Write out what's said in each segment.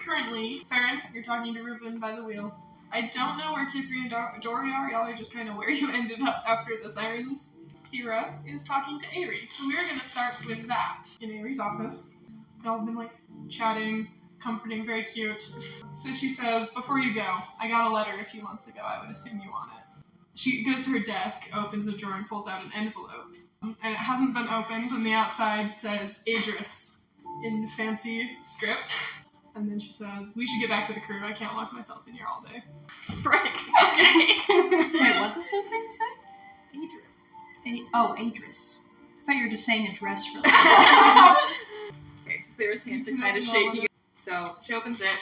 currently, Farron, you're talking to Ruben by the wheel. I don't know where Kithri and Dory are. Y'all are just kind of where you ended up after the sirens. Kira is talking to Avery. So we're going to start with that in Avery's office. Y'all have been like chatting, comforting, very cute. So she says, before you go, I got a letter a few months ago. I would assume you want it. She goes to her desk, opens a drawer, and pulls out an envelope. And it hasn't been opened, and the outside says Adris in fancy script. And then she says, we should get back to the crew. I can't lock myself in here all day. Frick. Okay. Wait, what does the thing say? Adris. Adris. I thought you were just saying address for that. Okay, so Claire's hands are kind of shaking. So she opens it,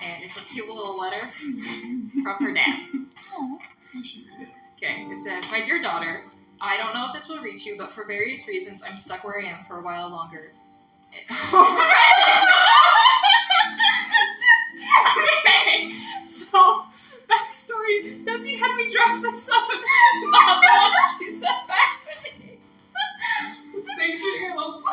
and it's a cute little letter from her dad. Oh. You should read it. Okay, it says, my dear daughter, I don't know if this will reach you, but for various reasons, I'm stuck where I am for a while longer. Okay, so, backstory, Desi had me draft this up, and this is not what she said back to me. Thanks for your help.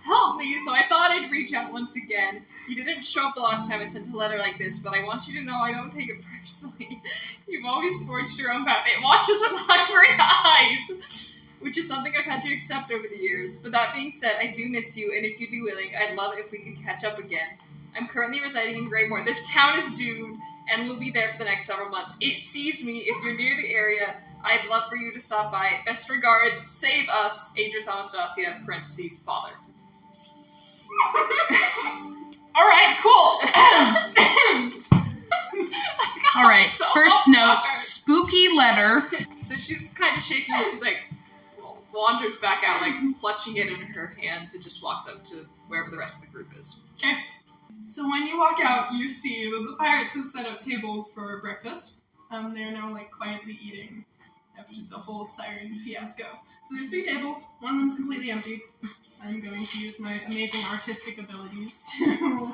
Help me, so I thought I'd reach out once again. You didn't show up the last time I sent a letter like this, but I want you to know I don't take it personally. You've always forged your own path. It watches with my very eyes, which is something I've had to accept over the years. But that being said, I do miss you, and if you'd be willing, I'd love it if we could catch up again. I'm currently residing in Greymore. This town is doomed, and we'll be there for the next several months. It sees me. If you're near the area, I'd love for you to stop by. Best regards, save us, Adris Anastasia, parentheses, father. Alright, cool. Alright, So first note, hard. spooky letter. So she's kind of shaking, and she's like, wanders back out, like, clutching it in her hands, and just walks up to wherever the rest of the group is. Okay. So when you walk out, you see that the pirates have set up tables for breakfast. They are now like quietly eating after the whole siren fiasco. So there's 3 tables. One of them's completely empty. I'm going to use my amazing artistic abilities to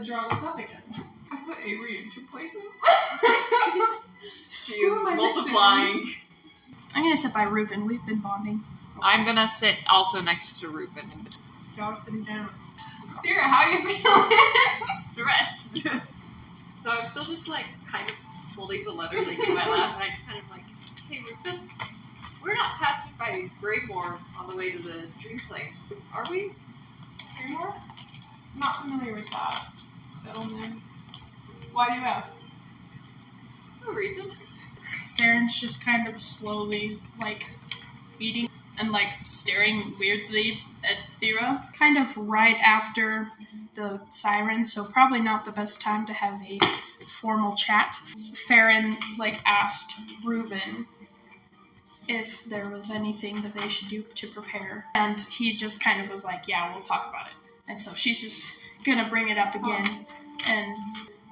draw this up again. I put Avery in 2 places. She Who is am I multiplying. I'm gonna sit by Ruben. We've been bonding. I'm gonna sit also next to Ruben in between. Y'all are sitting down. Vera, how you feeling? Stressed. So I'm still just like kind of holding the letter like in my lap, and I just kind of like, hey Ruben, we're not passing by Greymore on the way to the dream plane, are we? Greymore? Not familiar with that settlement. Why do you ask? No reason. Farron's just kind of slowly, like, eating and, like, staring weirdly at Thera. Kind of right after the siren, so probably not the best time to have a formal chat. Farron, like, asked Reuben if there was anything that they should do to prepare. And he just kind of was like, yeah, we'll talk about it. And so she's just gonna bring it up again and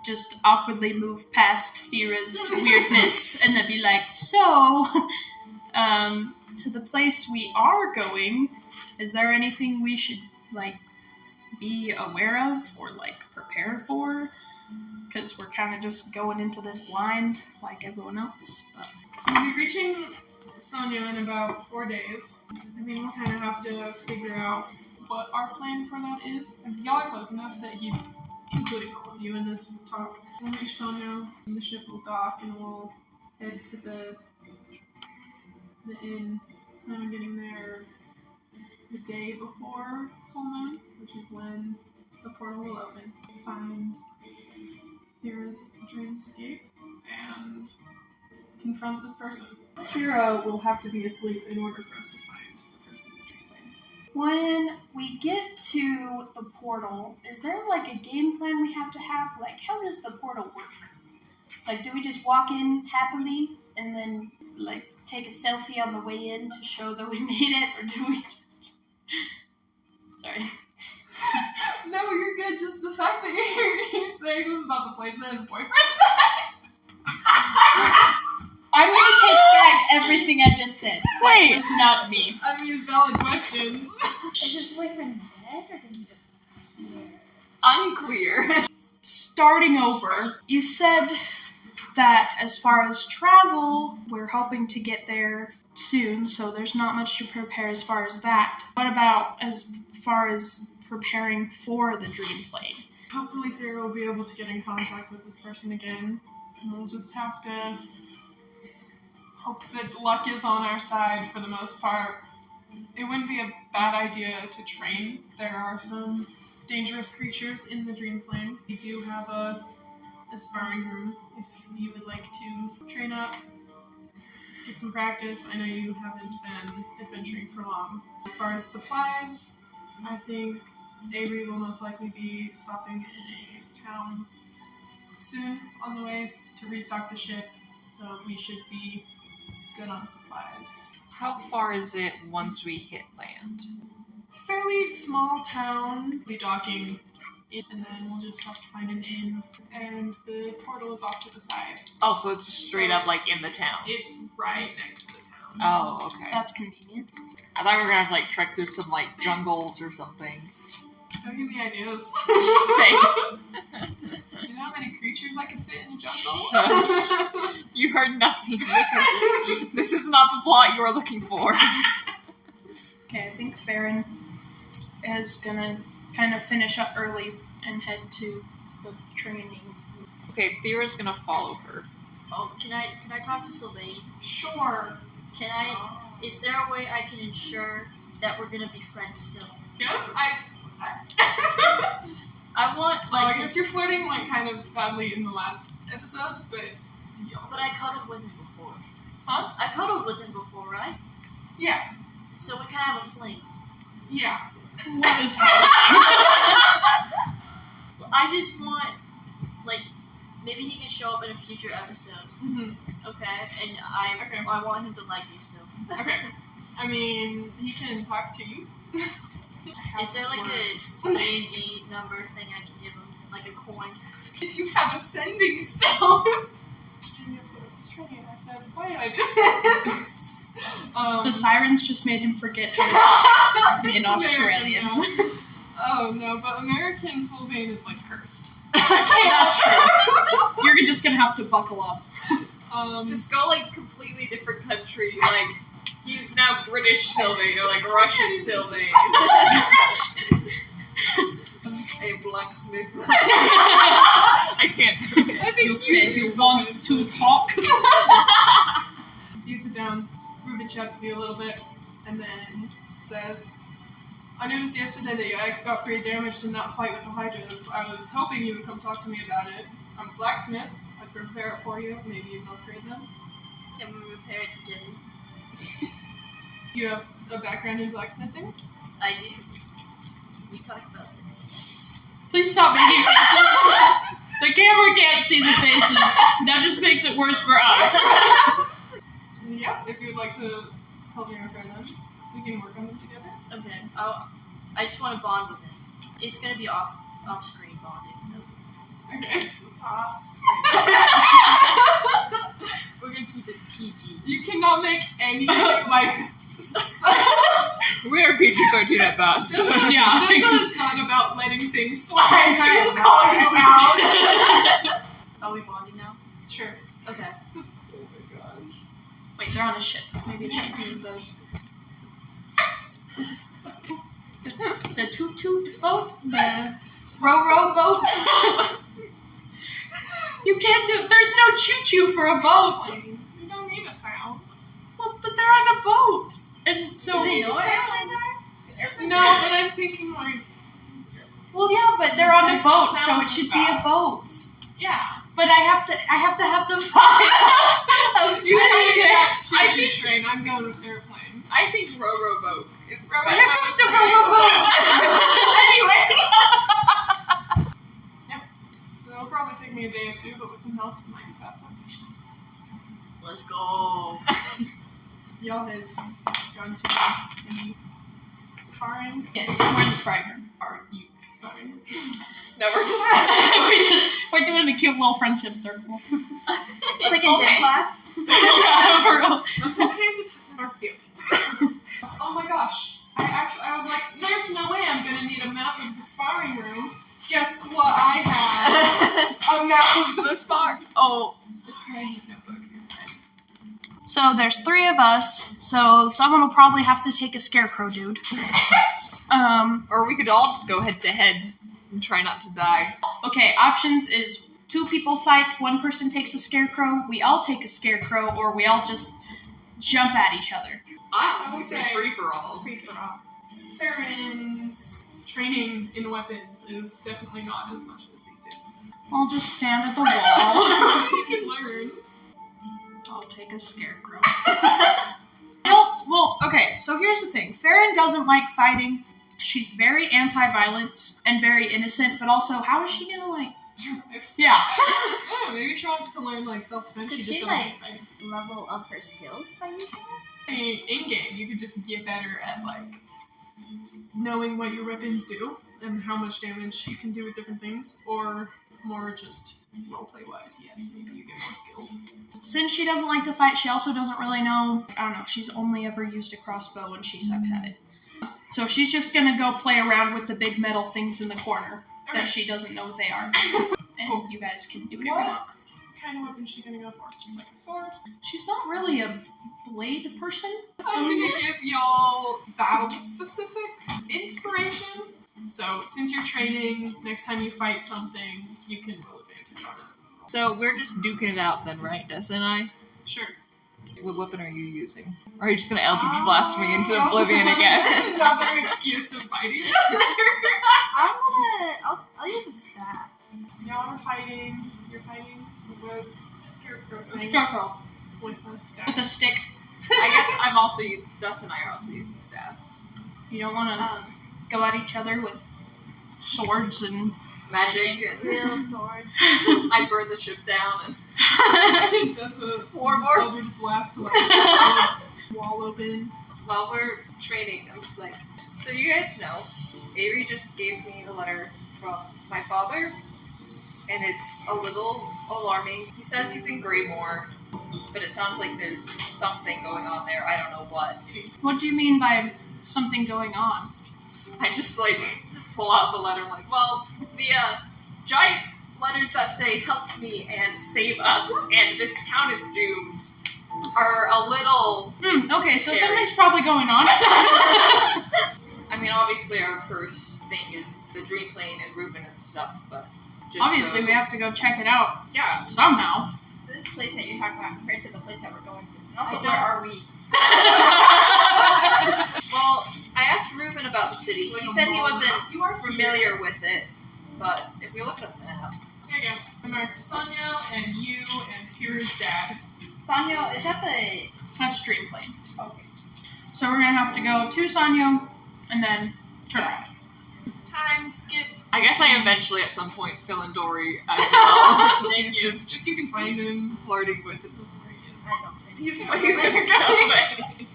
just awkwardly move past Thera's weirdness and then be like, so, to the place we are going, is there anything we should, like, be aware of or, like, prepare for? Because we're kind of just going into this blind like everyone else. But We'll be reaching Sonia in about 4 days. I think we'll kind of have to figure out what our plan for that is. And y'all are close enough that he's including all of you in this talk. We'll reach Sonia, and the ship will dock, and we'll head to the inn. Plan on getting there the day before full moon, which is when the portal will open. Find Thera's dreamscape and confront this person. Kira will have to be asleep in order for us to find the person in the dream plane. when we get to the portal, is there like a game plan we have to have? Like, how does the portal work? Like, do we just walk in happily and then like take a selfie on the way in to show that we made it, or do we just... Sorry. No, you're good. Just the fact that you're saying this about the place that his boyfriend died. I'm gonna take back everything I just said. Wait. That was not me. I mean, valid questions. Is his boyfriend dead, or did he just... Unclear. Starting over, you said that as far as travel, we're hoping to get there soon, so there's not much to prepare as far as that. What about as far as preparing for the dream plane. Hopefully Thera will be able to get in contact with this person again. And we'll just have to hope that luck is on our side for the most part. It wouldn't be a bad idea to train. There are some dangerous creatures in the dream plane. We do have a sparring room if you would like to train up, get some practice. I know you haven't been adventuring for long. As far as supplies, I think Avery will most likely be stopping in a town soon on the way to restock the ship, so we should be good on supplies. How far is it once we hit land? It's a fairly small town. We'll be docking in, and then we'll just have to find an inn, and the portal is off to the side. Oh, so it's straight up like in the town. It's right next to the town. Oh, okay. That's convenient. I thought we were gonna have to like trek through some like jungles or something. Don't give me ideas. You know how many creatures I could fit in a jungle? You heard nothing. This is not the plot you are looking for. Okay, I think Farron is gonna kind of finish up early and head to the training. Okay, Thera's gonna follow her. Oh, can I talk to Sylvain? Sure. Is there a way I can ensure that we're gonna be friends still? Yes, I want I guess you're flirting like kind of badly in the last episode, but But I cuddled with him before. Huh? I cuddled with him before, right? Yeah. So we can have a fling. Yeah. What is happening? I just want, like, maybe he can show up in a future episode. Mm-hmm. Okay? And I want him to like me still. Okay. I mean, he can talk to you. Is there like a D&D number thing I can give him? Like a coin? If you have a sending stone. I said, why did I do this? The sirens just made him forget how to talk in Australian. Oh no, but American Sylvain is like cursed. That's true. You're just gonna have to buckle up. Just go like completely different country. Like he's now British Sylvain or like Russian Sylvain. A blacksmith. I can't do it. I think You said you want to talk. So you sit down, Ruben chats with you a little bit, and then says, I noticed yesterday that your ex got pretty damaged in that fight with the Hydras. I was hoping you would come talk to me about it. I'm a blacksmith. I can repair it for you. Maybe you can upgrade them. Can we repair it together? You have a background in blacksmithing? I do. We talked about this. Please stop making faces. The camera can't see the faces. That just makes it worse for us. Yeah, if you would like to help me repair them, we can work on them together. Okay. I just want to bond with him. It's gonna be off-screen bonding. Okay. We're gonna keep it PG. You cannot make any, like... We are PG-13 at best. Yeah. Just so it's not about letting things slide. She will call you out. Are we bonding now? Sure. Okay. Oh my gosh. Wait, they're on a ship. Maybe it should be the toot-toot boat? The row-row boat? You can't do... There's no choo-choo for a boat. You don't need a sound. Well, but they're on a boat. And so... No, but I'm thinking like... Well, yeah, but they're on a There's boat, no so sound it should be a boat. Yeah. But I have to have the vibe of choo-choo. I think train. I'm going with airplane. I think row boat is Here comes the row-row Anyway. Yep. So it'll probably take me a day or two, but with some help, it might be faster. Let's go. Y'all have gone to the sparring? Yes, we're in the sparring room. Are you sparring? No, we're just we're doing a cute little friendship circle. It's like a gym class. For real. Let's hold hands and talk about our feelings. Oh my gosh. I was like, there's no way I'm gonna need a map of the sparring room. Guess what I have? A map of the spar. Oh. It's right notebook. So there's 3 of us, so someone will probably have to take a scarecrow dude. Or we could all just go head to head and try not to die. Okay, options is 2 people fight, 1 person takes a scarecrow, we all take a scarecrow, or we all just jump at each other. I honestly would say say free for all. Free for all. Farron's training in weapons is definitely not as much as these two. I'll just stand at the wall. You can learn. I'll take a scarecrow. Well, okay, so here's the thing. Farron doesn't like fighting. She's very anti-violence and very innocent, but also, how is she gonna, like... Yeah. Yeah, maybe she wants to learn, like, self-defense. Could just she, doesn't like, fight. level up her skills by using it? In-game, you could just get better at, like, knowing what your weapons do and how much damage you can do with different things, or more just roleplay-wise, yes, maybe you get more skilled. Since she doesn't like to fight, she also doesn't really know... I don't know, she's only ever used a crossbow and she sucks at it. So she's just gonna go play around with the big metal things in the corner Okay. that she doesn't know what they are. And Cool. you guys can do whatever you want. What kind of weapon is she gonna go for? Like a sword? She's not really a blade person. I'm gonna give y'all battle-specific inspiration. So, since you're training, next time you fight something, you can roll advantage on it. So we're just duking it out then, right, Des and I? Sure. What weapon are you using? Or are you just gonna Eldritch Blast me into I'll oblivion just- again? Another excuse to fight each other. I'll use a staff. Y'all are fighting. You're fighting with a scarecrow thing Scarecrow. with a staff. With a stick. I guess I'm also using, Des and I are also using staffs. You don't want to go at each other with swords and... Magic and Real sword. I burn the ship down and That's a Floorboards. Eldritch blast like wall open. while we're training, I'm just like, so you guys know, Avery just gave me a letter from my father, and it's a little alarming. He says he's in Greymore, but it sounds like there's something going on there. I don't know what. What do you mean by something going on? I just like pull out the letter. I'm like, well, the giant letters that say "help me" and "save us" and "this town is doomed" are a little. Okay, so Scary. something's probably going on. I mean, obviously, our first thing is the dream plane and Reuben and stuff, but just Obviously, we have to go check it out yeah. somehow. So this place that you're talking about compared to the place that we're going to. And also, I where don't- are we? Well, I asked Reuben about the city. He said he wasn't You are familiar with it, but if we look at a map, Here you go. I marked Sonia and you and Kira's dad. Sanyo, is that the... That's Dream Plane. Okay. So we're gonna have to go to Sanyo and then turn around. Time skip. I guess I eventually at some point fill in Dory as well. Thank He's you. just you can find him. flirting with it. That's where he is. I don't think He's so. so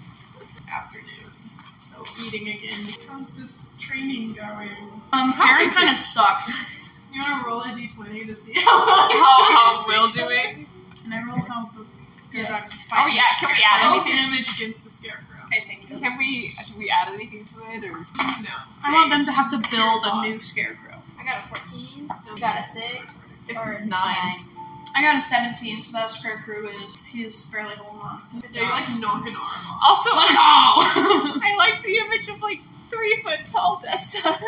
Afternoon. So eating again. How's this training going? Farron is kind it? of sucks. You want to roll a d20 to see how how Will doing? Can I roll how good Yes. Oh yeah, can we add Roll anything? damage against the scarecrow. Okay, thank you. Can we add anything to it or? No. I want them to have to build a new scarecrow. I got a 14. You got a 6. It's Or a 9. I got a 17, so that scarecrow is barely holding on. Yeah, you like knock an arm off. Also, Let's go! I like the image of like 3 foot tall Dessa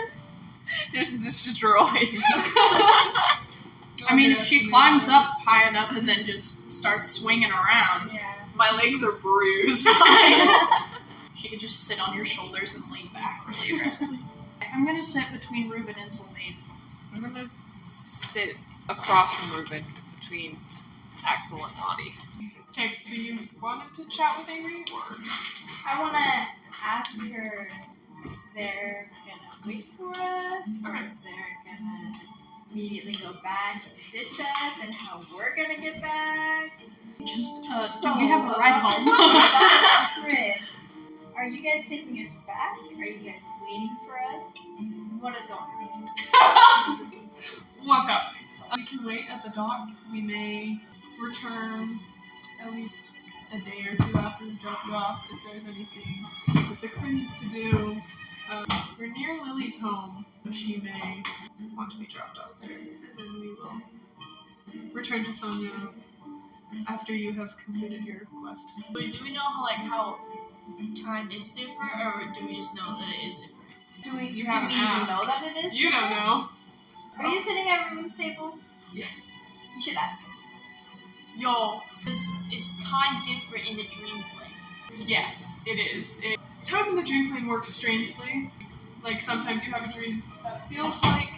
just destroyed. I mean, if she climbs up high enough and then just starts swinging around, Yeah. My legs are bruised. she could just sit on your shoulders and lean back really aggressively. I'm gonna sit between Reuben and Soulmate. I'm gonna sit across from Reuben between Axel and Audie. Okay, so you wanted to chat with Avery, or I want to ask her if they're going to wait for us, or if they're going to immediately go back and ditch us, and how we're going to get back. Just, do we have a ride home? Chris, are you guys taking us back? Are you guys waiting for us? What is going on? what's happening? We can wait at the dock. We may return at least a day or two after we drop you off if there's anything that the crew needs to do. We're near Lily's home. She may want to be dropped off there, and then we will return to Sonia after you have completed your quest. Wait, do we know how time is different, or do we just know that it is different? Do we You Do haven't we even asked. know that it is? You don't know. Are you sitting at Ruben's table? Yes. You should ask him. Yo, is time different in the dream plane? Yes, it is. Time in the dream plane works strangely. Like sometimes you have a dream that feels like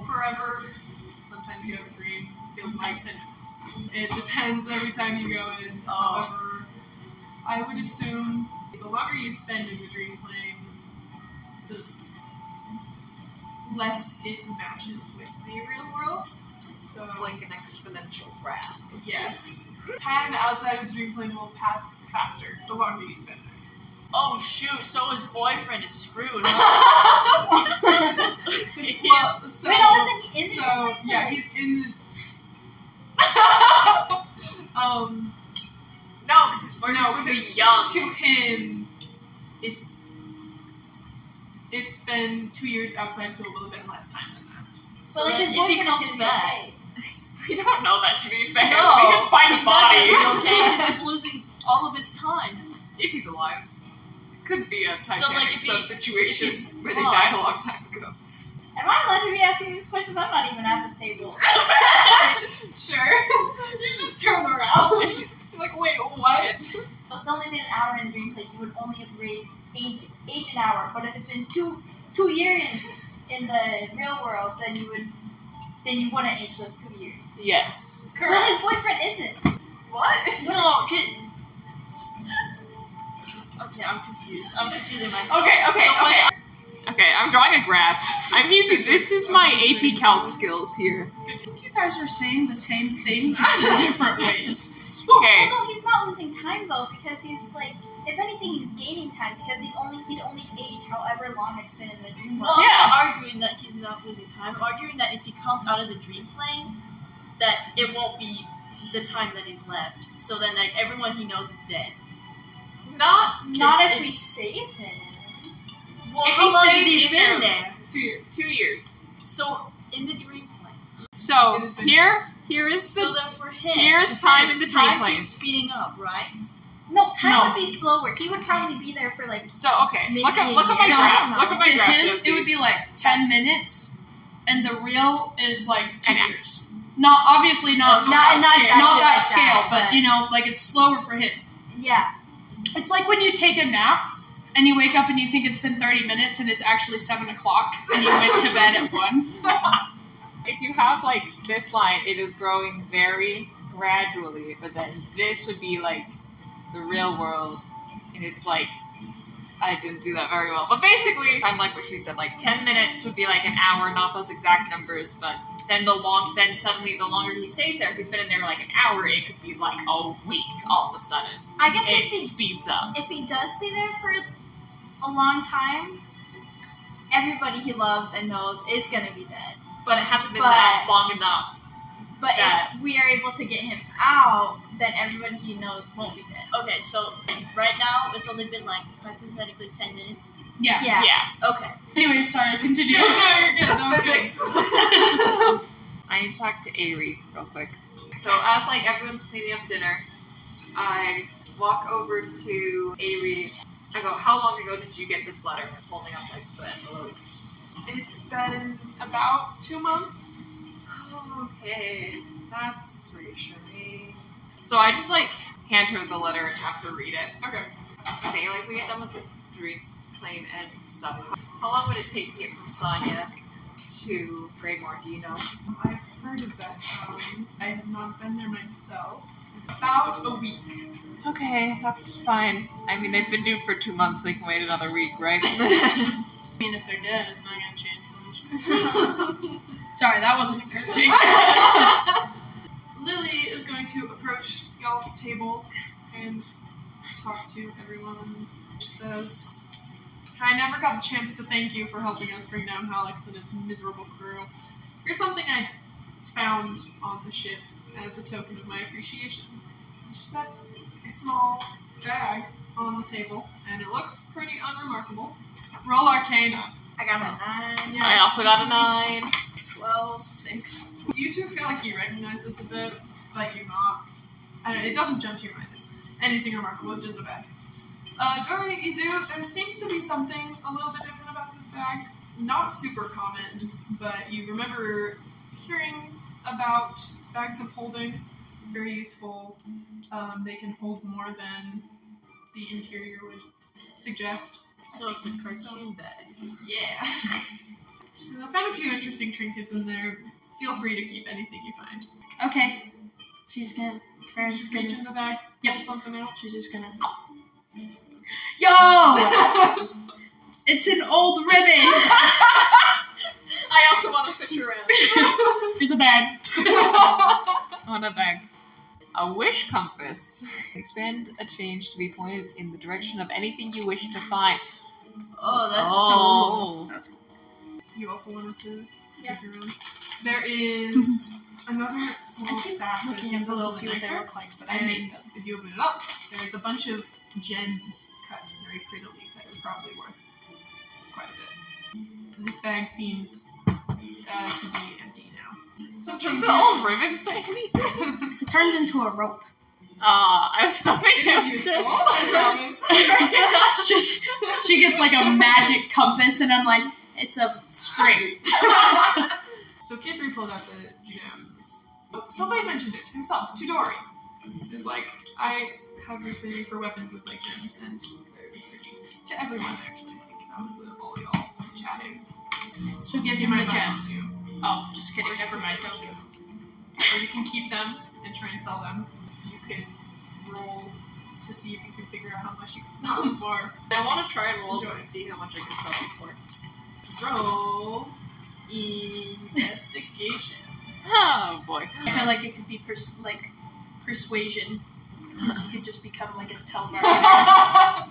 forever. Sometimes you have a dream that feels like 10 minutes. It depends every time you go in. However, I would assume the longer you spend in the dream plane, the less it matches with the real world. So It's like an exponential graph. yes, time outside of the dream plane will pass faster the longer you spend there. Oh shoot! So his boyfriend is screwed. Well, so, Wait, no, wasn't he in the so dream plane? yeah, he's in the No, because his boyfriend would be young. to him, it's been 2 years outside, so it will have been less time than that. So But like then his if he boyfriend comes is back, okay. We don't know that, to be fair. No, We can find his he's not body. gonna be okay because he's losing all of his time. If he's alive. Could be a Titanic So, like, if he- situation if he's where they lost. died a long time ago. Am I allowed to be asking these questions? I'm not even at this table. Sure. You just turn around. Like, wait, what? So it's only been an hour in the dream plane. You would only upgrade age an hour. But if it's been two years in the real world, then you wouldn't age those 2 years. Yes. So his boyfriend isn't. What? No, okay, I'm confused. I'm confusing myself. Okay, I'm drawing a graph. I'm using, this is my AP Calc skills here. I think you guys are saying the same thing, just in different ways. Okay. Well, no, he's not losing time though, because he's like, if anything, he's gaining time because he'd only age however long it's been in the dream world. Well, Yeah. I'm not arguing that he's not losing time. I'm arguing that if he comes out of the dream plane, that it won't be the time that he left. So then, like, everyone he knows is dead. Not Not if if- we save him. Well, If how he long has stays he in been there- there? 2 years. 2 years. So, in the dream plane. So, It has been- here is So the, then for him, here's time in the dream time plane. keeps speeding up, right? No, time No. would be slower. He would probably be there for like. So, okay, Maybe look at my a year. graph. So, Look at my To graph, him, Josie. it would be like 10 minutes, and the real is like 2 An hour. years. Not obviously not Not exactly not that like scale, but but you know, like it's slower for him. yeah. It's like when you take a nap and you wake up and you think it's been 30 minutes and it's actually 7 o'clock and you went to bed at 1. If you have like this line, it is growing very gradually, but then this would be like the real world, and it's like, I didn't do that very well. But basically, I'm like what she said, like 10 minutes would be like an hour, not those exact numbers, but then then suddenly the longer he stays there, if he's been in there like an hour, it could be like a week all of a sudden. I guess It speeds up. if he does stay there for a long time, everybody he loves and knows is gonna be dead. But it hasn't been But- that long enough. But That- if we are able to get him out, then everybody he knows won't be dead. Okay, so right now it's only been like hypothetically 10 minutes. Yeah. Yeah. Yeah. Okay. Anyway, sorry, continue. Physics. I need to talk to Avery real quick. So as like everyone's cleaning up dinner, I walk over to Avery. I go, "How long ago did you get this letter?" I'm holding up like the envelope. It's been about 2 months. Okay, that's reassuring. So I just like hand her the letter and have her read it. Okay. Say like we get done with the dream plane and stuff. How long would it take to get from Sonya to Greymore? Do you know? I've heard of that town. I have not been there myself. About a week. Okay, that's fine. I mean, they've been duped for 2 months. They can wait another week, right? I mean, if they're dead, it's not going to change much. Sorry, that wasn't encouraging. Lily is going to approach y'all's table and talk to everyone. She says, I never got a chance to thank you for helping us bring down Hallex and its miserable crew. Here's something I found on the ship as a token of my appreciation. She sets a small bag on the table, and it looks pretty unremarkable. Roll Arcana. I got a 9. Yes. I also got a 9. 12. 6. You two feel like you recognize this a bit, but you're not. I don't know, it doesn't jump to your mind. It's anything remarkable. It's just a bag. During you do, there seems to be something a little bit different about this bag. not super common, but you remember hearing about bags of holding. Very useful. They can hold more than the interior would suggest. So it's a cartoon bag. Yeah. So I found a few interesting trinkets in there. Feel free to keep anything you find. Okay. She's gonna. Farron's Just reach gonna. in the bag, Yep. pull something out. She's just gonna. Yo! It's an old ribbon! I also want to fish around. Here's the bag. I want a bag. A wish compass. Expand a change to be pointed in the direction of anything you wish to find. Oh, that's That's cool. You also wanted to Yeah. look around. There is another small sack that Looking seems at a them to little see bit what they nicer. look like, but I And made them. if you open it up, there's a bunch of gems cut very prettily that are probably worth quite a bit. This bag seems to be empty now. Some Does the old ribbon say anything? It turns into a rope. I was hoping It is useful, I promise. It's just, she gets like a magic compass, and I'm like, it's a string. So Kid 3 pulled out the gems. Oh, somebody mentioned it himself, Tudori. It's like, I have a thing for weapons with like gems, and they're pretty. To everyone, actually. I think that was all y'all chatting. So give You him the might buy one gems. too. Oh, just kidding. Or you Never can mind. give Don't them give to them. Or you can keep them and try and sell them. You can roll to see if you can figure out how much you can sell them for. I want to try and roll them and see how much I can sell them for. Roll investigation. Oh boy. I feel like it could be persuasion, because you could just become like a telemarketer. I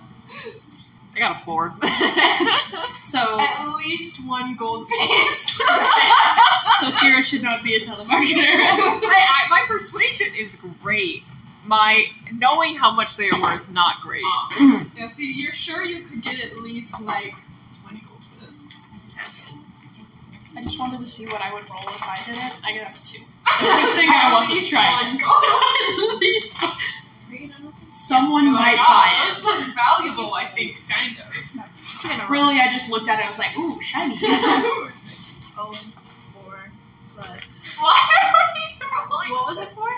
got a 4. So, At least 1 gold piece. so Kira should not be a telemarketer. My persuasion is great. My knowing how much they are worth, not great. Yeah, see, you're sure you could get at least like 20 gold for this. I just wanted to see what I would roll if I did it. I got a 2. So good thing I wasn't At least trying. 1 gold. At least someone You're might like, buy This it. one's valuable, I think, kind of. Really, I just looked at it. I was like, ooh, shiny. Oh, 4 plus. Why are we rolling? What was it for?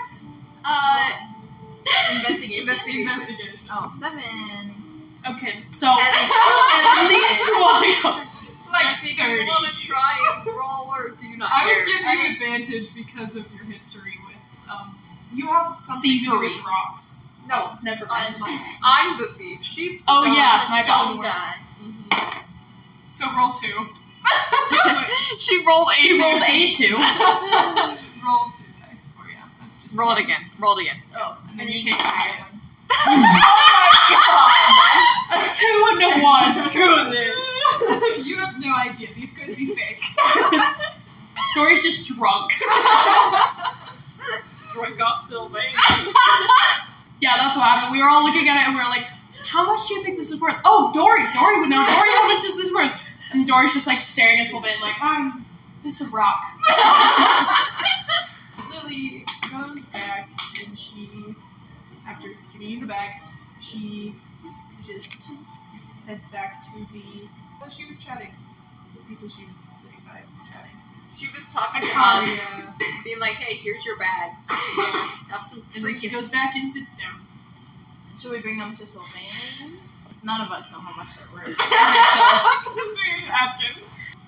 Investigation. Investigation. Oh, 7. Okay, so at least 1. Like Do you 30. want to try and roll, or do you not I care? would give you advantage because of your history with, you have something to do Thievery. with rocks. No, Never mind. I'm the thief. She's Oh, stone. yeah, A my stone bad. die. Mm-hmm. So roll 2. She rolled a She 2. rolled a 2. Roll 2 dice for you. Just Roll it again. Roll it again. Oh. And then you take the highest. A 2 and a 1. Screw this. You have no idea. These could be fake. Dory's just drunk. Drink off Sylvain. Yeah, that's what happened. We were all looking at it and we were like, how much do you think this is worth? Oh, Dory would know. Dory, how much is this worth? And Dory's just like staring at Sylvain like, this is a rock. Lily goes back and she, after giving you the bag, she just heads back to the. Oh, she was chatting. The people she was sitting by chatting. She was talking to Oh, us, yeah. being like, "Hey, here's your bags. Yeah. Have some And then she trinkets." goes back and sits down. Should we bring them to Sylvain? Because none of us know how much they're worth. I That's what you're asking.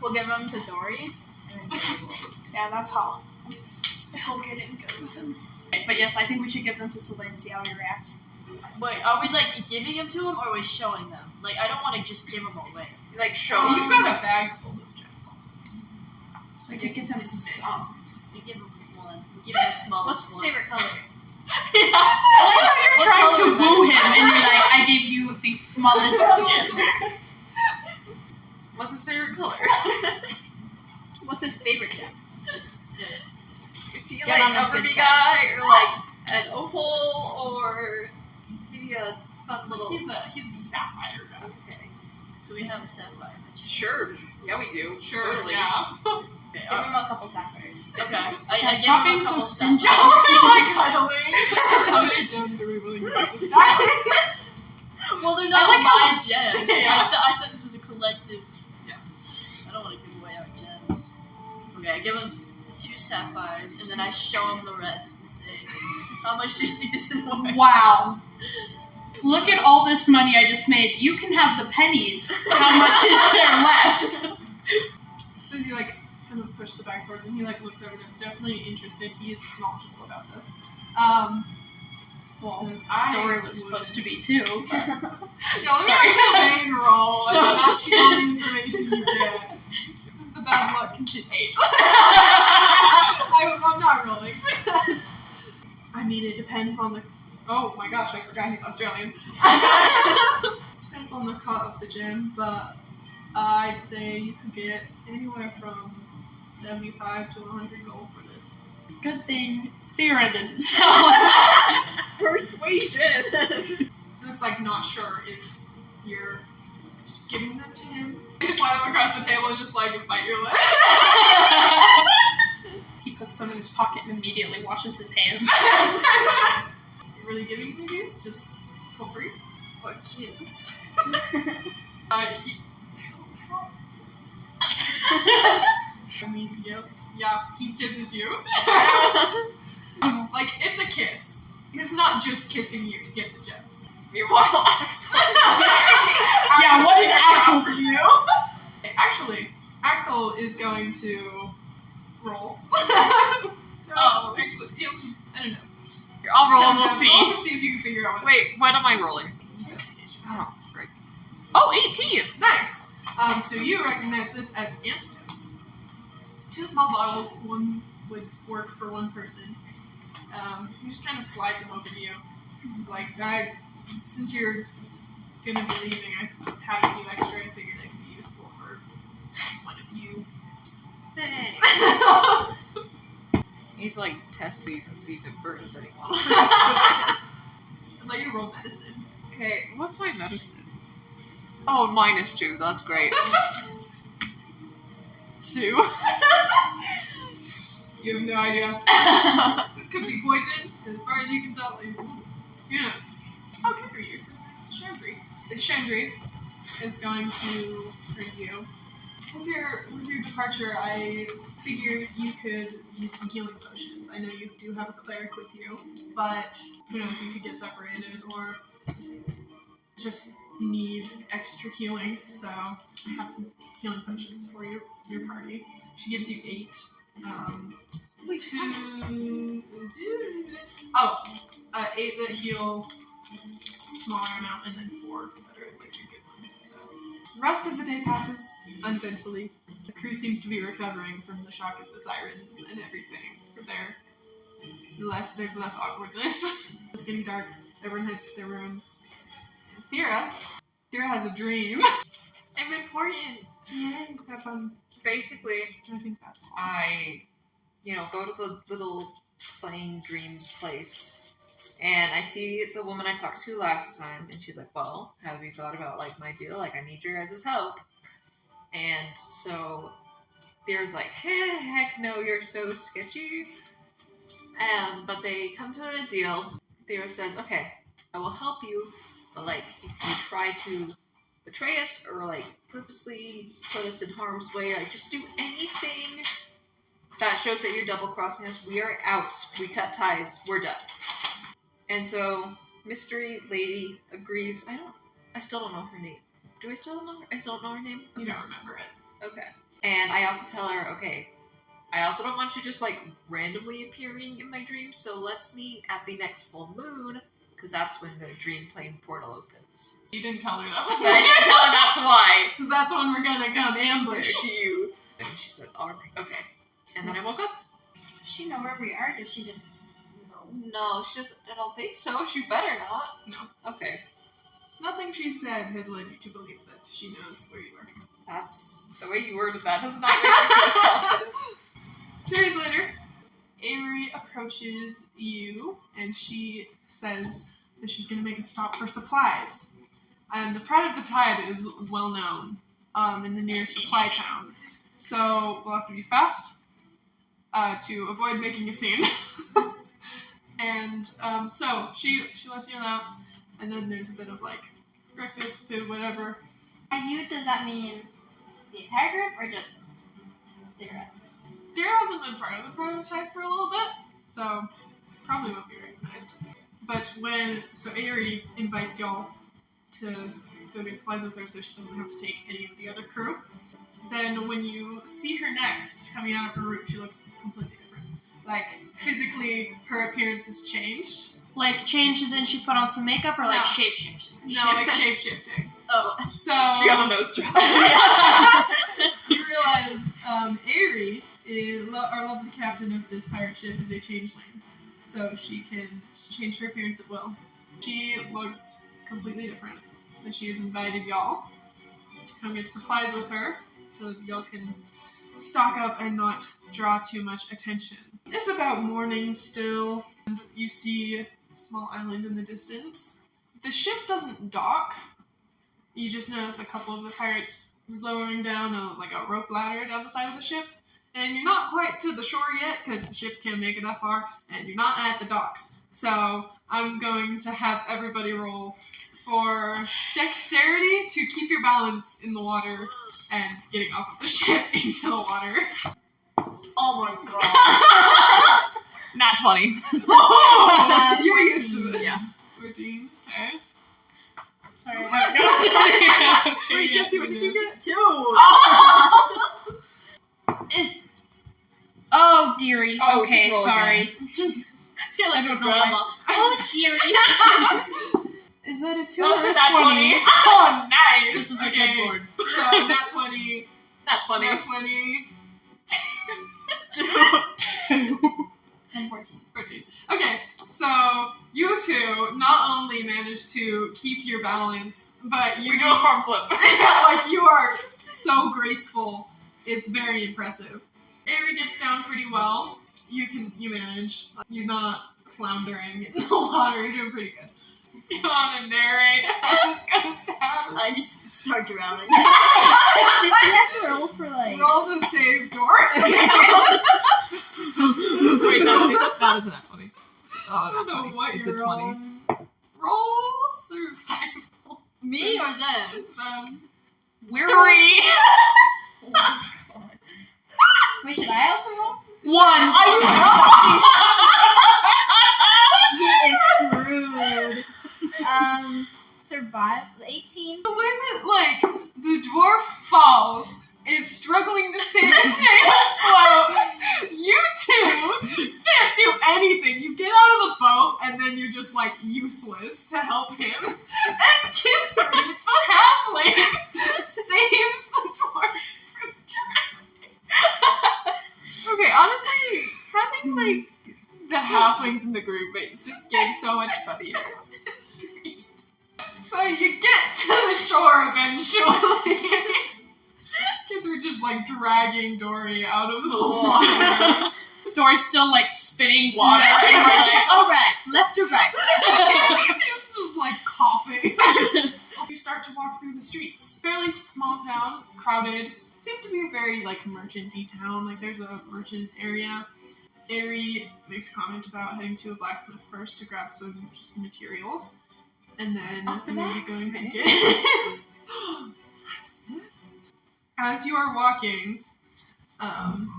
We'll give them to Dory. And then Dory will. Yeah, that's how he'll get in good with him. But yes, I think we should give them to Sylvain and see how he reacts. Wait, are we like giving them to him or are we showing them? Like, I don't want to just give them away. Like show. Oh, you've got a bag full of gems also. So I could give them some. We give them one. We give them the smallest What's his one. favorite color? I like how you're What trying to color woo is him and you're like, I gave you the smallest gem. What's his favorite color? What's his favorite gem? Is he Get like on his a good ruby side. guy, or like an opal, or maybe a fun little? He's a sapphire guy. Okay. Do we have a sapphire? Sure. Yeah, we do. Sure, Totally. yeah. Okay. Give him a couple sapphires. Okay. I give Stop him being a so couple stingy. Like cuddling. How many gems are we willing to put this guy? Well, they're not I like my gems. Yeah. I thought this was a collective. Yeah. I don't want want to give away our gems. Okay, I give him 2 sapphires, and then I show him the rest and say, how much do you think this is worth? Wow. Look at all this money I just made. You can have the pennies. How much is there left? So he like kind of pushed the bag forward, and he like looks over. Definitely interested. He is knowledgeable about this. Well, Since I Dory was supposed to be too. But... Yeah, let me Sorry. make a main roll, and No, that's just all the information you get. This is the bad luck continue. 8. I'm not rolling. I mean, it depends on the. Oh my gosh, I forgot he's Australian. Depends on the cut of the gem, but I'd say you could get anywhere from 75 to 100 gold for this. Good thing Thera didn't sell. Persuasion! Looks like not sure if you're just giving them to him. You slide them across the table and just like bite your lip. He puts them in his pocket and immediately washes his hands. You're really giving me these just for free? For kids. I mean, yeah, he kisses you. Like, it's a kiss. He's not just kissing you to get the gems. Meanwhile, Axel. Yeah, what is Axel Axel's? for you? Actually, Axel is going to roll. Oh. Actually, I don't know. I'll roll and we'll see. Roll to see if you can figure out what Wait, what am I rolling? investigation. Oh, frick. Oh, 18! Nice. So you recognize this as antidotes. 2 small bottles, one would work for 1 person. He just kind of slides them over to you. He's like, since you're gonna be leaving, I had a few extra. I figured they could be useful for one of you. Thanks. I need to like test these and see if it burns anyone. I'd let you roll medicine. Okay, what's my medicine? Oh, -2. That's great. 2. You have no idea. This could be poison, as far as you can tell. Who knows? Oh, good for you. So it's Chandri. Chandri is going to bring you. With your departure, I figured you could use some healing potions. I know you do have a cleric with you, but who knows, you could get separated or just need extra healing. So I have some healing potions for your party. She gives you 8. 8 that heal smaller amount, and then 4 that are like your good ones. So the rest of the day passes uneventfully. The crew seems to be recovering from the shock of the sirens and everything. So there's less awkwardness. It's getting dark. Everyone heads to their rooms. And Thera has a dream. I'm important. Yay, have fun. Basically, I think that's all. I, go to the little playing dream place, and I see the woman I talked to last time, and she's like, well, have you thought about, like, my deal? Like, I need your guys' help. And so there's like, heck no, you're so sketchy. But they come to a deal. Thera says, okay, I will help you, but, like, if you try to betray us or, like, purposely put us in harm's way, like, just do anything that shows that you're double-crossing us, we are out. We cut ties. We're done. And so, Mystery Lady agrees. I still don't know her name. Do I still know her? I still don't know her name? You don't remember it. Okay. And I also tell her, okay, I also don't want you just, like, randomly appearing in my dreams, so let's meet at the next full moon, because that's when the dream plane portal opens. You didn't tell her that's But I didn't tell her that's why. Because that's when we're gonna come ambush. You. And she said, okay. And then I woke up. Does she know where we are? Does she just know? No, she doesn't. I don't think so. She better not. No. Okay. Nothing she said has led you to believe that she knows where you are. That's the way you worded that does not make me feel confident. 2 days later, Avery approaches you, and she says that she's going to make a stop for supplies. And the Pride of the Tide is well known in the nearest supply town. So we'll have to be fast to avoid making a scene. And so she lets you know, and then there's a bit of like breakfast, food, whatever. By you, does that mean the entire group or just Dara? Dara hasn't been part of the project for a little bit, so probably won't be recognized. But so Aerie invites y'all to go get supplies with her so she doesn't have to take any of the other crew. Then when you see her next, coming out of her room, she looks completely different. Like, physically, her appearance has changed. Like, changed as in she put on some makeup or like No. shape-shifting? No, like shape-shifting. Oh. So She got a nose job. you realize Aerie, our lovely captain of this pirate ship, is a changeling. So she can change her appearance at will. She looks completely different. And she has invited y'all to come get supplies with her so that y'all can stock up and not draw too much attention. It's about morning still, and you see a small island in the distance. The ship doesn't dock. You just notice a couple of the pirates lowering down a rope ladder down the side of the ship. And you're not quite to the shore yet, because the ship can't make it that far, and you're not at the docks. So I'm going to have everybody roll for dexterity to keep your balance in the water and getting off of the ship into the water. Oh my god. Not 20. Oh, you're used to this. Yeah. 14. Okay. Sorry. Wait, Jesse, what did you get? 2. Oh, dearie. Oh, okay, just roll sorry. You're like I don't a know grandma. Oh, dearie. Is that a 2 Go or to a that 20? Oh, nice! This is a okay. good board. So, nat 20, Not 20. nat 20, 2. And 14. 14. Okay, so you two not only managed to keep your balance, but you We do a farm flip. like you are so graceful. It's very impressive. Aerie gets down pretty well. You manage. You're not floundering in the water. You're doing pretty good. Come on and narrate. I'm just gonna stab. I just start drowning. Did she have to roll for like? Roll to save Dor. Wait, that is a nat 20. I Oh, don't not know 20. what It's you're a 20. rolling. Roll survival. Me or them? We're 3! Wait, should I also roll? 1. He is screwed. Survive 18. The way that the dwarf falls is struggling to stay afloat. You two can't do anything. You get out of the boat and then you're just useless to help him. And Kipper, the halfling, saves the dwarf from drowning. Okay, honestly, having the halflings in the group makes this game so much funnier. It's great. So you get to the shore eventually. Kipper just dragging Dory out of the water. Dory's still spitting water, and we're like, alright, left or right? He's just coughing. You start to walk through the streets. Fairly small town, crowded. Seems to be a very merchant-y town. There's a merchant area. Aerie makes a comment about heading to a blacksmith first to grab some materials. And then Oh, the you're going to blacksmith. get blacksmith. As you are walking,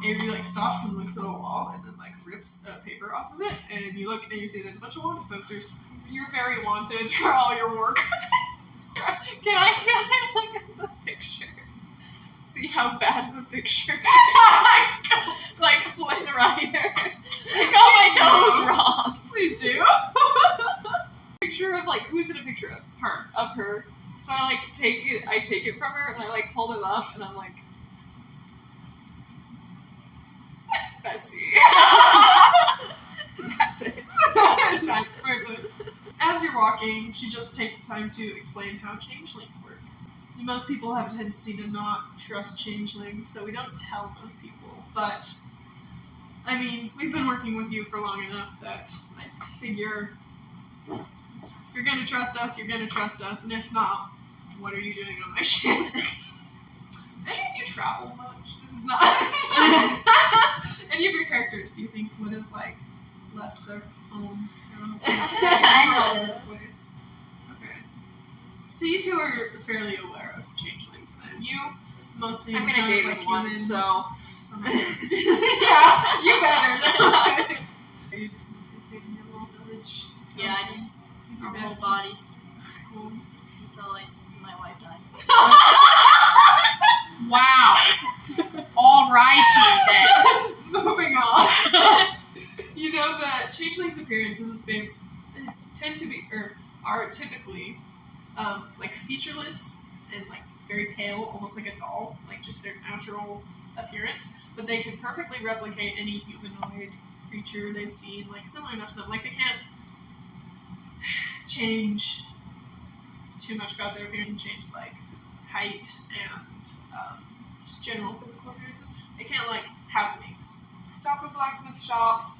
Aerie stops and looks at a wall and then rips paper off of it, and you look and you see there's a bunch of wanted posters. You're very wanted for all your work. Can I look at the picture? See how bad of a picture Flynn Rider. I got my toes wrong. Please do. Picture of who's in a picture of her? Of her. So I take it from her and I hold it up and I'm Bessie. That's it. That's perfect. As you're walking, she just takes the time to explain how changelings work. Most people have a tendency to not trust changelings, so we don't tell most people. But, I mean, we've been working with you for long enough that I figure if you're gonna trust us, you're gonna trust us, and if not, what are you doing on my ship? Any of you travel much? This is not... Any of your characters, do you think, would have, left their home? I know. Okay. So you two are fairly aware of changelings then. You mostly I'm in gonna town date with, him once, humans. so. Yeah, you better. Are you just mostly staying in your little village? Yeah, I just With your my whole besties? body Cool. until like my wife died. Wow. Alrighty then. Moving on. You know that changelings' appearances they tend to be, or are typically, like featureless and like very pale, almost like a doll, like just their natural appearance. But they can perfectly replicate any humanoid creature they've seen, like similar enough to them. Like they can't change too much about their appearance, change like height and just general physical appearances. They can't like have wings. Stop at a blacksmith shop.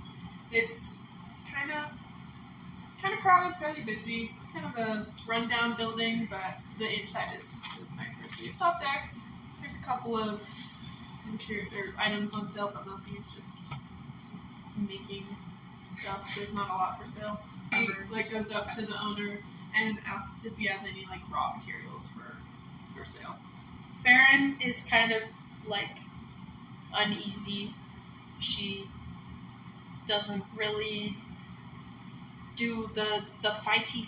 It's kind of crowded, fairly busy. Kind of a rundown building, but the inside is nicer. So you stop there. There's a couple of material or items on sale, but mostly he's just making stuff. There's not a lot for sale. He like goes up to the owner and asks if he has any like raw materials for sale. Farron is kind of like uneasy. She doesn't really do the fighty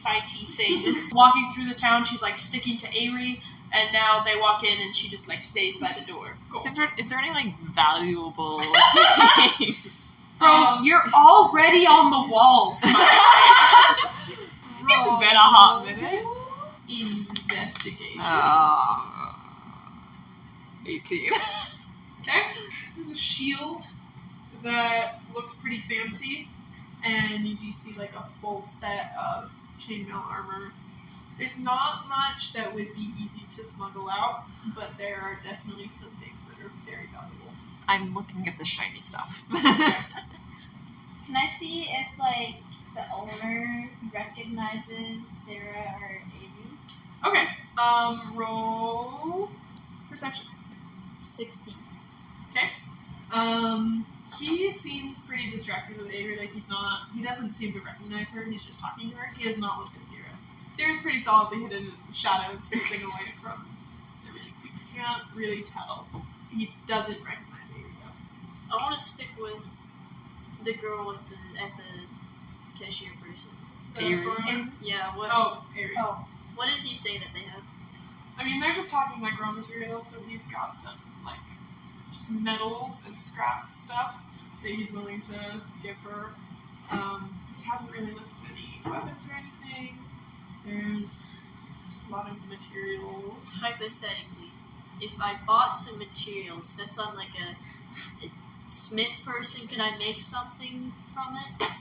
things. Walking through the town, she's like sticking to Avery, and now they walk in and she just like stays by the door. Cool. Is there any like valuable things? Bro, you're already on the walls, my friend. It's been a hot minute. Investigation. 18. Okay. There's a shield that looks pretty fancy, and you do see like a full set of chainmail armor. There's not much that would be easy to smuggle out, but there are definitely some things that are very valuable. I'm looking at the shiny stuff. Can I see if, like, the owner recognizes Sarah or Amy? Okay. Roll perception. 16. Okay. He seems pretty distracted with Avery. Like he doesn't seem to recognize her. He's just talking to her. He has not looked at Thera. Thera's pretty solidly hidden in shadows, facing away from everything. So you can't really tell. He doesn't recognize Avery though. I want to stick with the girl at the cashier person. Avery. Yeah. What? Oh, Avery. Oh. What does he say that they have? I mean, they're just talking like raw materials, so he's got some like just metals and scrap stuff that he's willing to give her. He hasn't really listed any weapons or anything. There's a lot of materials. Hypothetically, if I bought some materials, since I'm like a smith person, can I make something from it?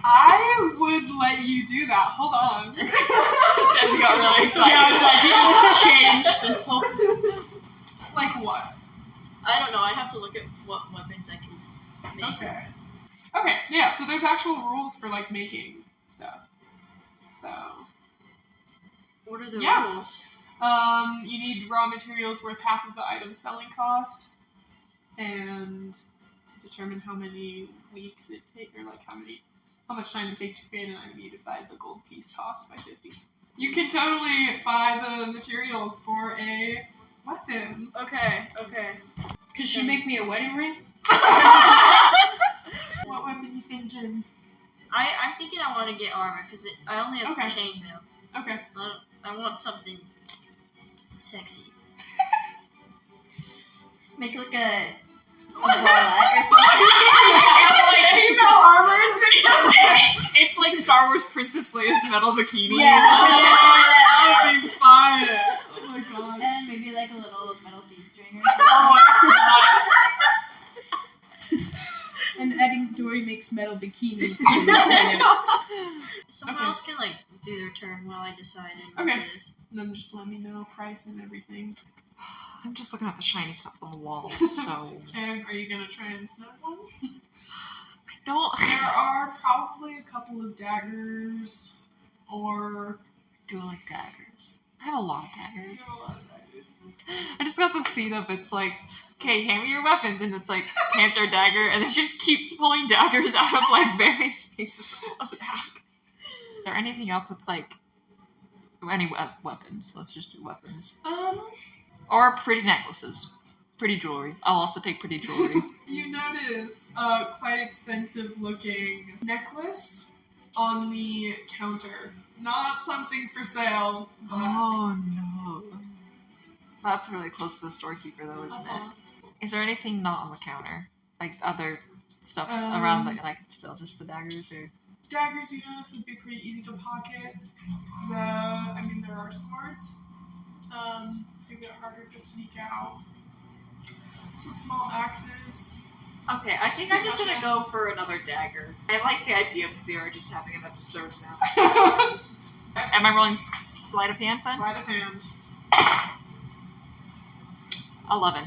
I would let you do that. Hold on. Jesse got really excited. Yeah, I was like, you just changed this whole. Like what? I don't know. I have to look at what weapons I can make. Okay. Okay, yeah, so there's actual rules for like making stuff. So What are the Yeah. rules? you need raw materials worth half of the item's selling cost, and to determine how many weeks it takes, or like how much time it takes to create an item, you divide the gold piece cost by 50. You can totally buy the materials for a weapon. Okay. Could she make me a wedding ring? What weapon you thinking? I'm thinking I want to get armor because I only have Okay. chainmail. Okay. I want something sexy. Make like a wallet or something. Female armor in video game. It's like Star Wars Princess Leia's metal bikini. Yeah. That would be fun. Oh my god. And maybe like a little metal G-string or And adding Dory makes metal bikini 2 minutes. Someone Okay. else can like do their turn while I decide and Okay. do this. And then just let me know price and everything. I'm just looking at the shiny stuff on the walls, so Okay, are you gonna try and snap one? I don't There are probably a couple of daggers, or do like daggers. I have a lot of I daggers. have a lot of daggers. I just got the scene of it's like, okay, hand me your weapons, and it's like panther dagger, and then she just keeps pulling daggers out of like various pieces of the sack. Is there anything else that's like any weapons? Let's just do weapons. Or pretty necklaces. Pretty jewelry. I'll also take pretty jewelry. You notice a quite expensive looking necklace on the counter. Not something for sale, but... Oh no. That's really close to the storekeeper though, isn't Uh-huh. it? Is there anything not on the counter? Like other stuff around that I could steal? Just the daggers or... Daggers, you notice, would be pretty easy to pocket. There are swords. It's a bit harder to sneak out. Some small axes. Okay, I think I'm just gonna go for another dagger. I like the idea of Theo just having an absurd amount. Am I rolling sleight of hand then? Sleight of hand. 11.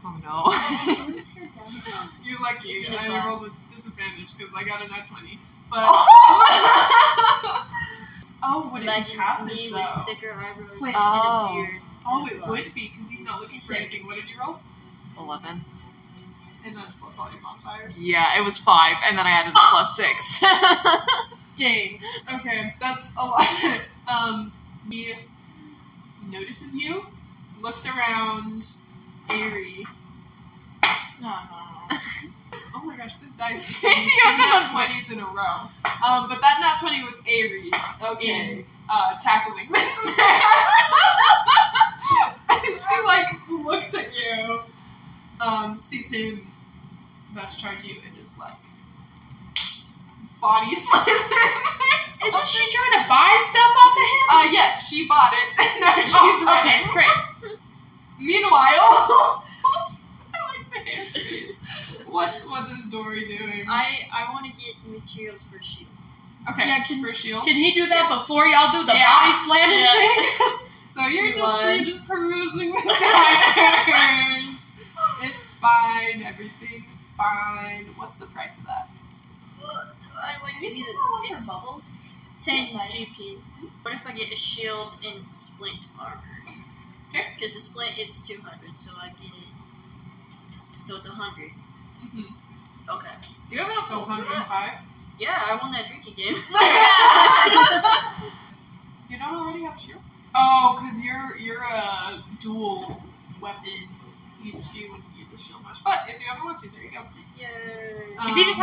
Oh no. You're lucky. It's in a I black. rolled with disadvantage because I got a nat 20. But oh, would it be Imagine passive me though? with thicker eyebrows Wait. and a beard. Oh, it would be because he's not looking for Sick. anything. What did you roll? 11. And that's plus all your modifiers. Yeah, it was 5, and then I added a plus 6. Dang. Okay, that's a lot. He notices you, looks around, Aerie. No. Oh my goch, this dice is He getting two goes nat on 20s in a row. But that nat 20 was Aerie's. Okay. Tackling this man. And she looks at you, sees him dash charge you, and just body slams him. Isn't she trying to buy stuff off of him? Yes, she bought it. And now she's ready. Okay, great. Meanwhile, I like the histories. What is Dory doing? I want to get materials for shield. Okay, Yeah, for shield. Can he do that before y'all do the Yeah. body slamming Yeah. thing? So you're Rewind. just perusing the daggers. It's fine. Everything's fine. What's the price of that? I want to You be just don't want her it's bubbles. 10 Nice. GP. What if I get a shield and splint armor? Okay. Because the splint is 200, so I get it. So it's 100. Mm-hmm. Okay. Do you have enough So 105. Yeah, I won that drinking game. You don't already have a shield? Oh, because you're a dual weapon. You wouldn't use a shield much, but if you ever want to, there you go. Yay. If he just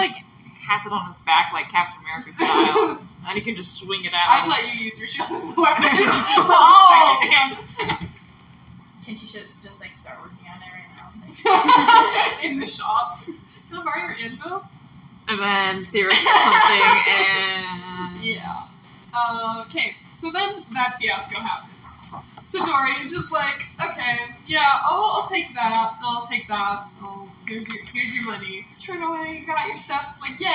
has it on his back like Captain America style, and he can just swing it out. I'd let you use your shield as a weapon. Oh! Second-hand attack. Can she just start working on it right now? In the shop. Can I borrow your info? And then Theorist does something, and... Yeah. Okay, so then that fiasco happens. So Dory is just okay, yeah, I'll take that. I'll take that. Oh, here's your money. Turn away, you got your stuff. Yay,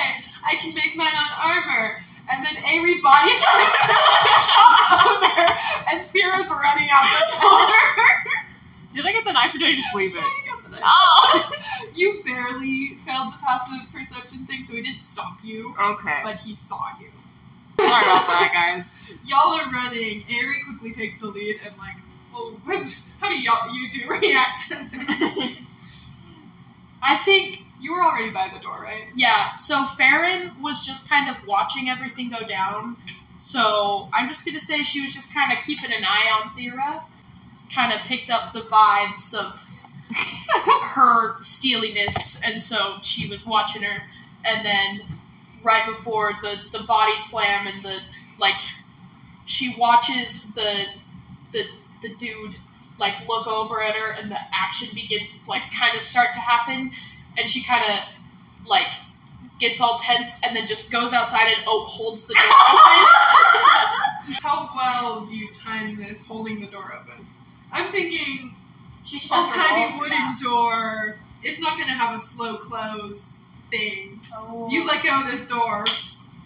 I can make my own armor. And then Aerie body slams the shop owner, and Theo's running out the door. Did I get the knife or did I just leave it? You got the knife. Oh! You barely failed the passive perception thing, so he didn't stop you, Okay. but he saw you. Sorry about that, guys. Y'all are running. Aerie quickly takes the lead and well, how do you two react to this? I think, You were already by the door, right? yeah, so Farron was just kind of watching everything go down. So I'm just going to say she was just kind of keeping an eye on Thera. Kind of picked up the vibes of her steeliness, and so she was watching her. And then right before the body slam and she watches the dude look over at her, and the action begin kind of start to happen, and she kind of gets all tense and then just goes outside and holds the door open. How well do you time this holding the door open? I'm thinking She should have her old-timey roll wooden now. door. It's not going to have a slow close thing. Oh. You let go of this door.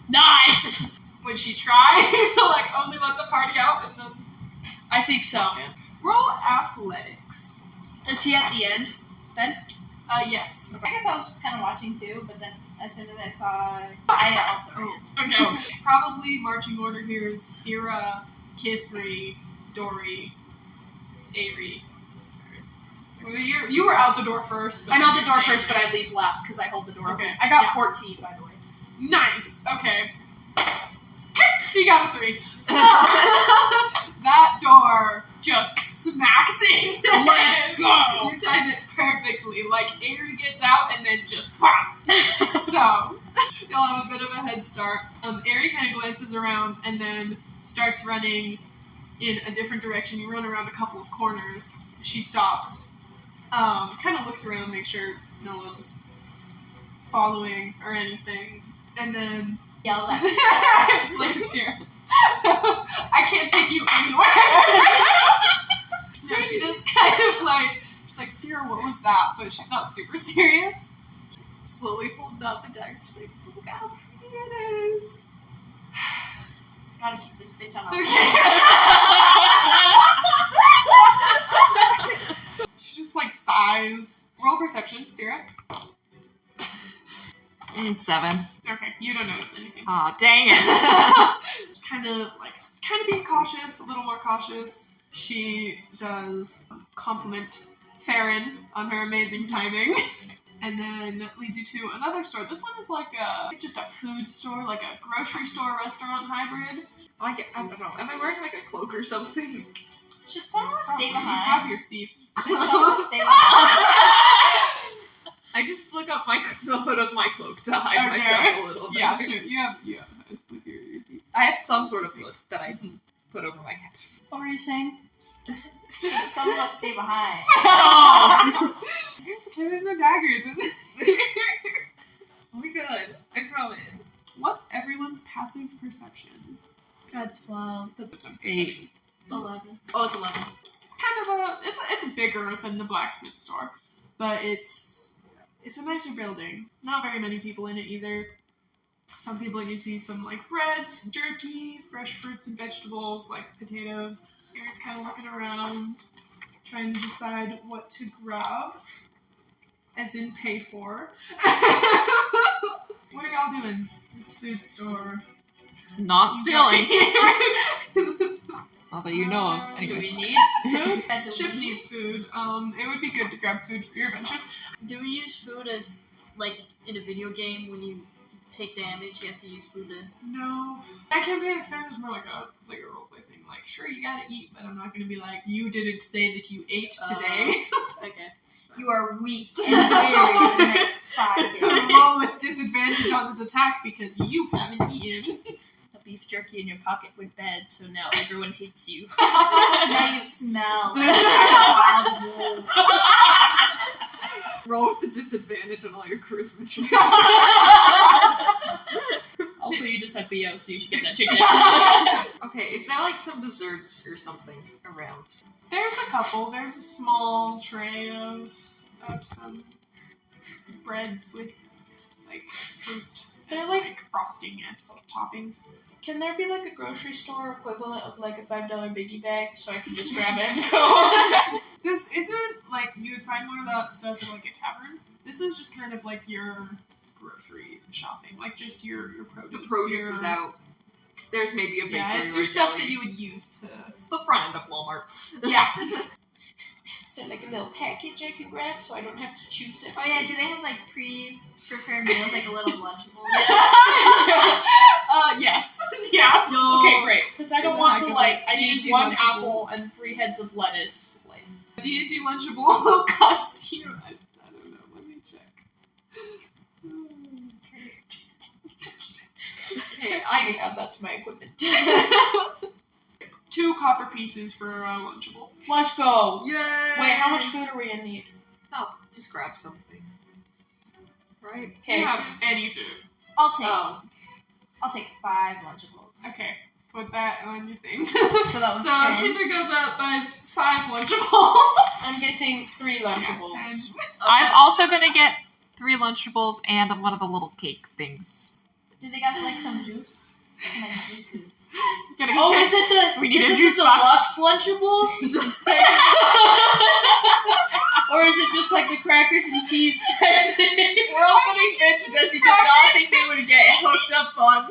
Nice! Would she try to only let the party out and then I think so. roll athletics? Is he at the end then? Yes. I guess I was just kind of watching too, but then as soon as I saw, I also ran. Okay. Probably marching order here is Thera, Kithri, Dory, Aerie. Well, you were out the door first. I'm out the door you're first, but I leave last because I hold the door Okay. open. I got Yeah. 14, by the way. Nice. Okay. She got a 3. So that door just smacks into Let's him. go! You timed it perfectly. Like, Avery gets out and then just pop. So, you'll have a bit of a head start. Avery kind of glances around and then starts running in a different direction. You run around a couple of corners. She stops. Kind of looks around, make sure no one's following or anything. And then Yells at me. like here. I can't take you anywhere. No, she just kind of like, she's like, Vera, what was that? But she's not super serious. Slowly holds out the dagger. She's like, look how pretty it is. Gotta keep this bitch on a Okay. She just like sighs. Roll perception, Vera. 7. Okay, you don't notice anything. Aw, dang it. Just kind of being cautious, a little more cautious. She does compliment Farron on her amazing timing. And then leads you to another store. This one is like just a food store, like a grocery store restaurant hybrid. I don't know. Am I wearing like a cloak or something? Should someone stay You have behind? your thief's Should someone stay behind? I just flick up my hood of my cloak to hide myself a little bit. Yeah, sure. You have with your thief. I have some sort of hood that I can put over my head. What were you saying? Should someone stay behind? Oh! It's okay, there's no daggers in it. Oh my god, I promise. What's everyone's passive perception? Got 12. That's not 8. perception. 11. Oh, it's 11. It's kind of it's bigger than the blacksmith store, but it's a nicer building. Not very many people in it either. Some people you see some like breads, jerky, fresh fruits and vegetables like potatoes. You're just kind of looking around, trying to decide what to grab, as in pay for. What are y'all doing? This food store. Not stealing. Not that you know of. Do Anyway. we need food? At the Ship weed? needs food. It would be good to grab food for your adventures. Do we use food as, like, in a video game when you take damage, you have to use food to... No. That campaign is kind of more like a roleplay thing. Like, sure, you gotta eat, but I'm not gonna be like, you didn't say that you ate today. Okay. You are weak and weary for the next 5 days. Roll with disadvantage on this attack because you haven't eaten. The beef jerky in your pocket went bad, so now everyone hates you. Now you smell like a wild wolf. Roll with the disadvantage on all your charisma checks. Also, you just had BO, so you should get that checked out. Okay, is there like some desserts or something around? There's a couple. There's a small tray of some breads with like fruit. Is there and, like frosting-esque toppings? Can there be like a grocery store equivalent of like a $5 biggie bag so I can just grab it and go? This isn't like you would find more of that stuff at like a tavern. This is just kind of like your grocery shopping, like just your produce. The produce your, is out. There's maybe a bakery. Yeah, it's or your a stuff deli. that you would use to. It's the front end of Walmart. Yeah. Is there like a little package I could grab so I don't have to choose it? Oh yeah, do they have like pre-prepared meals, like a little lunchable? Yes. Yeah. Okay, great. Because I don't want to Like, like, I D&D need one Lunchables. apple and 3 heads of lettuce. Like, D&D Lunchable will cost you. I don't know. Let me check. Okay, I can add that to my equipment. 2 copper pieces for Lunchable. Let's go. Yay! Wait, how much food are we gonna need? Oh, just grab something. Right? Okay. You have any food. I'll take 5 lunchables. Okay. Put that on your thing. So that was So 10. Kinder goes up, buys 5 Lunchables. I'm getting 3 Lunchables. I'm also gonna get 3 Lunchables and one of the little cake things. Do they got like some juice? Some like juices. Oh, is it the We need is a it juice the box. deluxe Lunchables? Or is it just like the crackers and cheese type thing? We're opening into this. You did not think they would get hooked up on I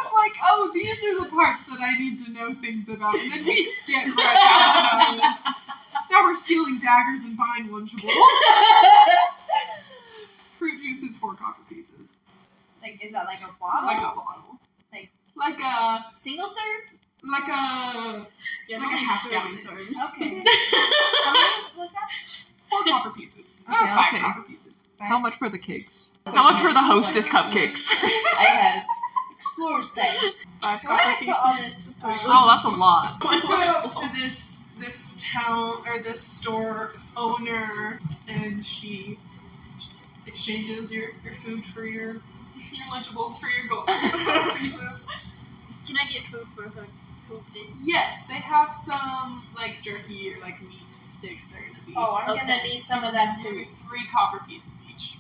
was like, oh, these are the parts that I need to know things about. And then we skip right past those. Now we're stealing daggers and buying Lunchables. Fruit juice is 4 copper pieces. Like, is that like a bottle? Like a bottle. Like- Like a... Single serve? Like a Yeah, like a mine is half so gallon big. sword. Okay. How many was that? 4 copper pieces. Okay, 5 okay. copper pieces. How much for the cakes? How much for the hostess cupcakes? I have explorer's bags. 5 Why copper did I put all pieces. this? Oh, that's a lot. You go to this town or this store owner, and she exchanges your food for your Lunchables for your gold pieces. Can I get food for her cooked in? Yes, they have some like jerky or like meat sticks. They're gonna be Oh, I'm gonna Okay. need some of that too. 3 copper pieces each.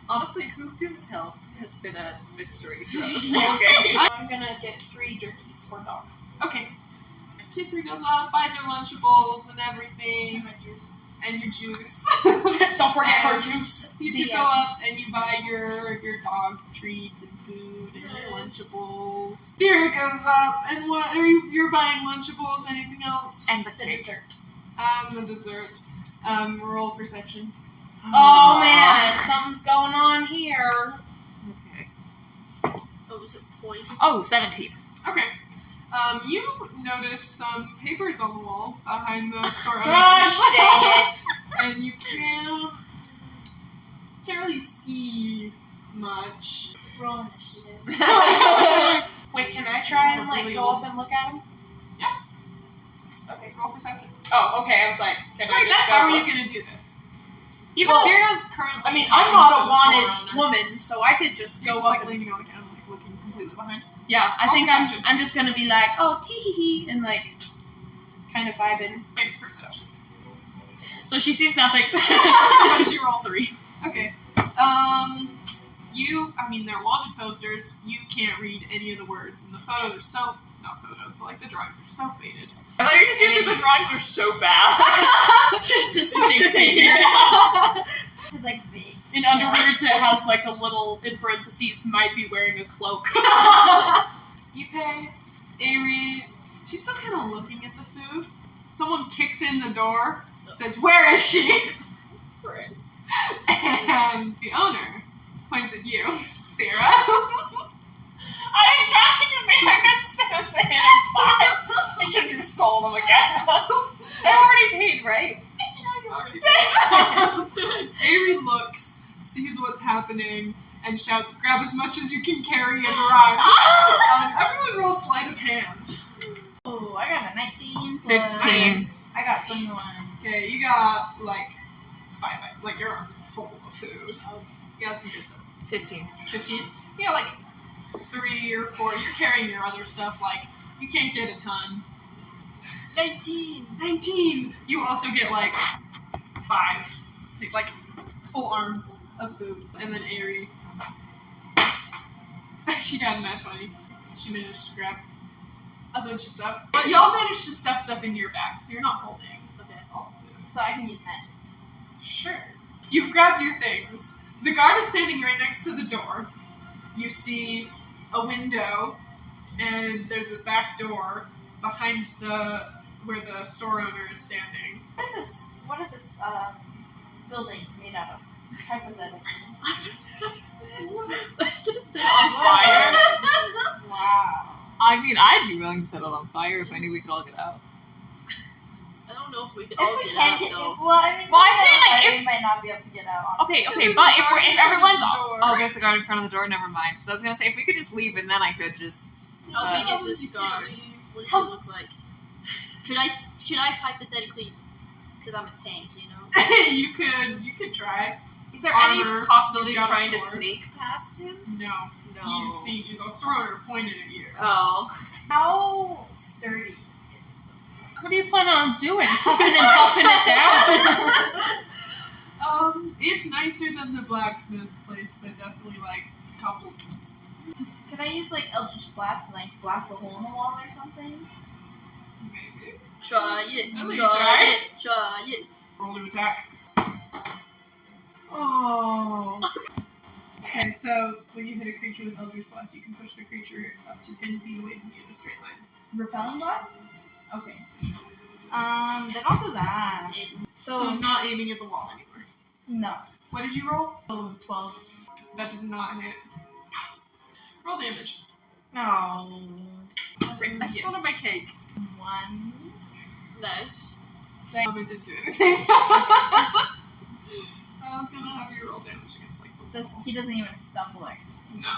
Honestly, Hoopton's health has been a mystery throughout this whole game. I'm gonna get 3 jerkies for dog. Okay. Kid 3 goes up, buys her Lunchables and everything, and your juice. Don't forget her And juice. You two go up and you buy your dog treats and food and your Lunchables. Vera goes up and what are you're buying Lunchables? Anything else? And the The cake. dessert. The dessert. Roll perception. Oh man, something's going on here. Okay. Oh, was it poison? Oh, 17. Okay. You notice some papers on the wall behind the store owner. Gosh dang it. And you can't really see much. Roll initiative. Wait, can I try and like go up and look at him? Okay, roll perception. Oh, okay. I was like, can I Wait, just how go are you look? gonna do this? Well, Vera's currently. I mean, I'm not a talking to the wanted store owner. woman, so I could just You're go just up like and leaning on the counter, like looking completely behind. yeah. I Roll think perception. I'm just gonna be like, oh, tee hee hee, and like kind of vibing. Okay, perception. So she sees nothing. How did you roll? 3. Okay. They're wanted posters. You can't read any of the words, and the photos are so not photos, but like the drawings are so faded. I thought you were just gonna say the drawings are so bad. Just a stick figure. It's like big. In underwords, it has like a little in parentheses might be wearing a cloak. You pay. Avery, she's still kind of looking at the food. Someone kicks in the door, says, "Where is she?" And the owner points at you, Vera. I was trying to make a good citizen and buy. I should have stolen them again. I already paid, right? Avery looks, sees what's happening, and shouts, "Grab as much as you can carry and run." Everyone roll sleight of hand. Oh, I got a 19 plus. 15. I got 21. Okay, you got like 5, like your arms are full of food. You got some good stuff. 15. 15? Yeah, like 3 or 4. You're carrying your other stuff, like, you can't get a ton. 19. 19! You also get like 5. Like full arms of food. And then Aerie. She got a nat 20. She managed to grab a bunch of stuff. But y'all managed to stuff stuff into your bag, so you're not holding all the food. So I can use magic. Sure. You've grabbed your things. The guard is standing right next to the door. You see a window, and there's a back door behind where the store owner is standing. What is this building made out of? Hypothetically. On fire. Wow. I mean, I'd be willing to set it on fire if I knew we could all get out. I don't know if we could If all we get can out get, though. well, I mean, Well, I'm saying, like, we might not be able to get out. Okay, There's but a guard in if front of everyone's the door. oh, there's a guard in front of the door. Never mind. Because I was gonna say if we could just leave and then I could just. How big is You this can't guard? leave. What does it look like? Should I hypothetically, because I'm a tank, you know? You could try. Is there Armor. any possibility He's of got a trying to sword. sneak past him? No. No. You see the store owner pointed at you. Oh. How sturdy is this building? What do you plan on doing? Huffing and puffing it down? It's nicer than the blacksmith's place, but definitely like a couple. Can I use like Eldritch Blast and like blast a hole in the wall or something? Maybe. Try it. Let me Try try. it. Try it. Roll to attack. Oh. Okay, so when you hit a creature with Eldritch Blast, you can push the creature up to 10 feet away from you in a straight line. Repelling Blast? Okay. Then I'll do that. So not aiming at the wall anymore. No. What did you roll? Oh, 12. That did not hit. Roll damage. No. I just wanted my cake. 1. Nice. I didn't do anything. I was gonna have you roll damage against like the He doesn't even stumble or No.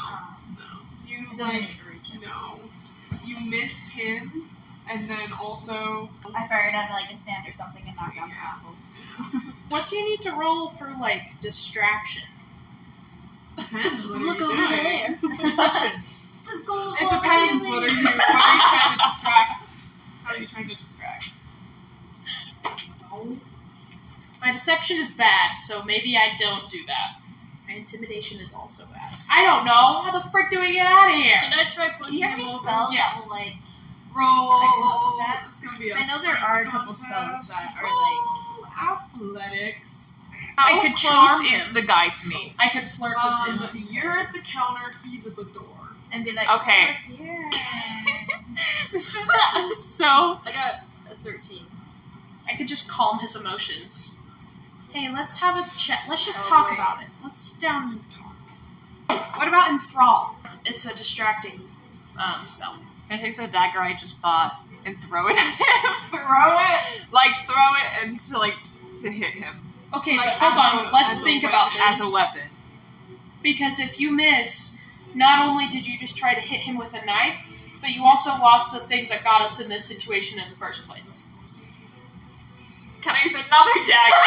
You It doesn't even reach him. no. You missed him, and then also I fired at like a stand or something and knocked down some apples. What do you need to roll for like distraction? depends. What Look are you over doing? there. Deception. This is gold. It depends. What are you trying to distract? How are you trying to distract? My deception is bad, so maybe I don't do that. My intimidation is also bad. I don't know. How the frick do we get out of here? Can I try Do pushing you have him any over? spells Yes. that will like? Roll. I can help with that. It's gonna be a I know there are a couple strength spells that contest. are like. Roll athletics. I How could close charm is him. the guy to me? I could flirt with him. You're at the counter. He's at the door. And be like, Okay. over here. This is so. I got a 13. I could just calm his emotions. Hey, let's have a chat. Let's just Oh, talk wait. about it. Let's sit down and talk. What about enthrall? It's a distracting spell. Can I take the dagger I just bought and throw it at him? Throw it. Like, throw it and to hit him. Okay, Like, but hold as on. a- Let's as a think weapon, about this. As a weapon. Because if you miss, not only did you just try to hit him with a knife, but you also lost the thing that got us in this situation in the first place. Can I use another dagger?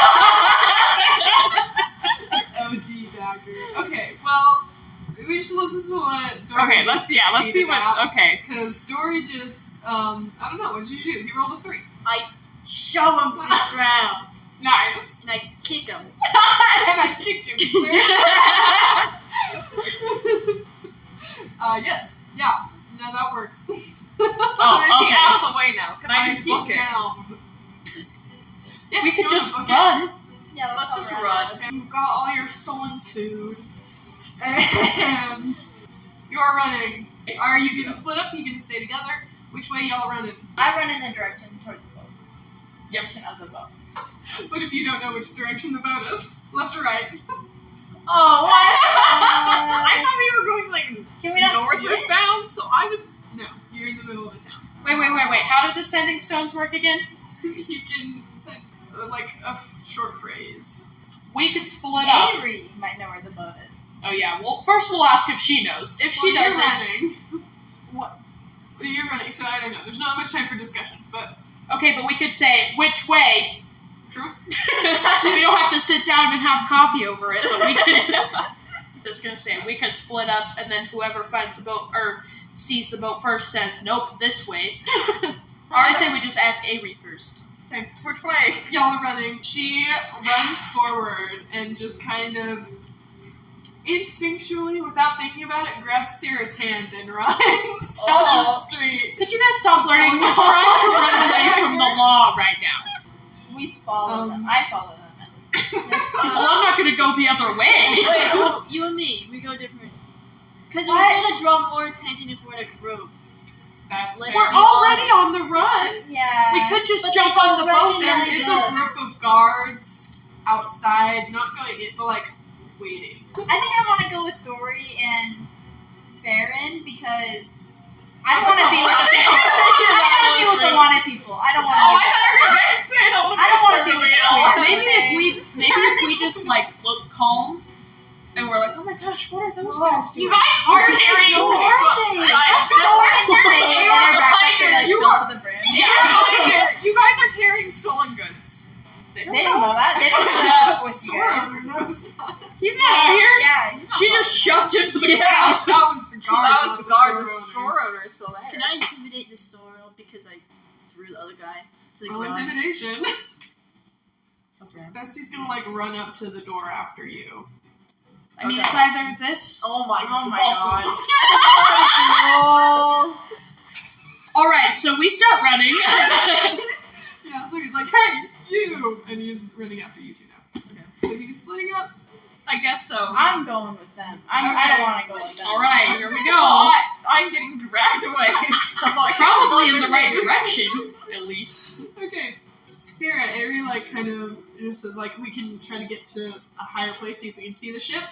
OG dagger. Okay, well, we should listen to what Dory Okay, just let's see what. Okay. Because Dory just, I don't know, what did you do? He rolled a 3. Shove him to the ground. Nice. And I kick him. And I kicked him, sir. Yes. Yeah. No, that works. Oh, is he out of the way now? Can I just he's book it? down. Yeah, We if you could wanna just book it. run. Yeah, Let's just all run. Okay, you've got all your stolen food. And you're running. Are you gonna split up? You gonna stay together? Which way y'all running? I run in the direction towards the boat. Yep. Direction of the boat. What if you don't know which direction the boat is? Left or right? Oh, what? I thought we were going like Can we not see northward it? bound, so I was. No, you're in the middle of the town. Wait. How did the sending stones work again? You can say like a short phrase. We could split up. Avery might know where the boat is. Oh yeah. Well, first we'll ask if she knows. If she Well, doesn't, you're running. What? You're running, so I don't know. There's not much time for discussion, but okay, but we could say which way. true. So we don't have to sit down and have coffee over it, but we could. Just gonna say we could split up, and then whoever finds the boat or sees the boat first says, "Nope, this way." Or I say we just ask Avery first. Okay, which way? Y'all are running. She runs forward and just kind of instinctually, without thinking about it, grabs Thera's hand and runs down the street. Could you guys stop flirting? We're trying to run away from the law right now. We follow them. I follow them at least. Well, I'm not gonna go the other way. Wait, oh, you and me, we go different. Because we're What? gonna draw more attention if we're in a group. That's Let's fair. We're already on the run. Yeah. We could just But jump they on don't the boat There and is recognize a us. group of guards outside, not going in, but like waiting. I think I want to go with Dory and Farron because I don't want to be with the people. I don't want to be with the wanted people. I don't want to. Oh, I thought you were going to say I don't want to be with the weird. maybe if we just like look calm and we're like, oh my gosh, what are those guys You doing? guys are carrying Who are they? Guys, So just insane. And their backpacks are like You filled are- to the brim. You guys are carrying stolen goods. They don't know that. They don't know with you guys. He's not here. Yeah. he's not She just welcome. shoved him to the Yeah, ground. that was the guard. That was not the guard. The store owner. store owner is still there. Can I intimidate the store owner because I threw the other guy to the Roll ground? intimidation. Okay. Besty's gonna like run up to the door after you. I mean, Okay. it's either this. Oh my Oh my god. All right, so we start running. Yeah, so he's like, hey, you! And he's running after you two now. Okay. So he's splitting up. I guess so. I'm going with them. I Okay. don't want to go with them. All right, here we go. I'm getting dragged away. So I Probably in the right direction, at least. Okay. Thera, Ari like kind of just says like, we can try to get to a higher place, see if we can see the ship.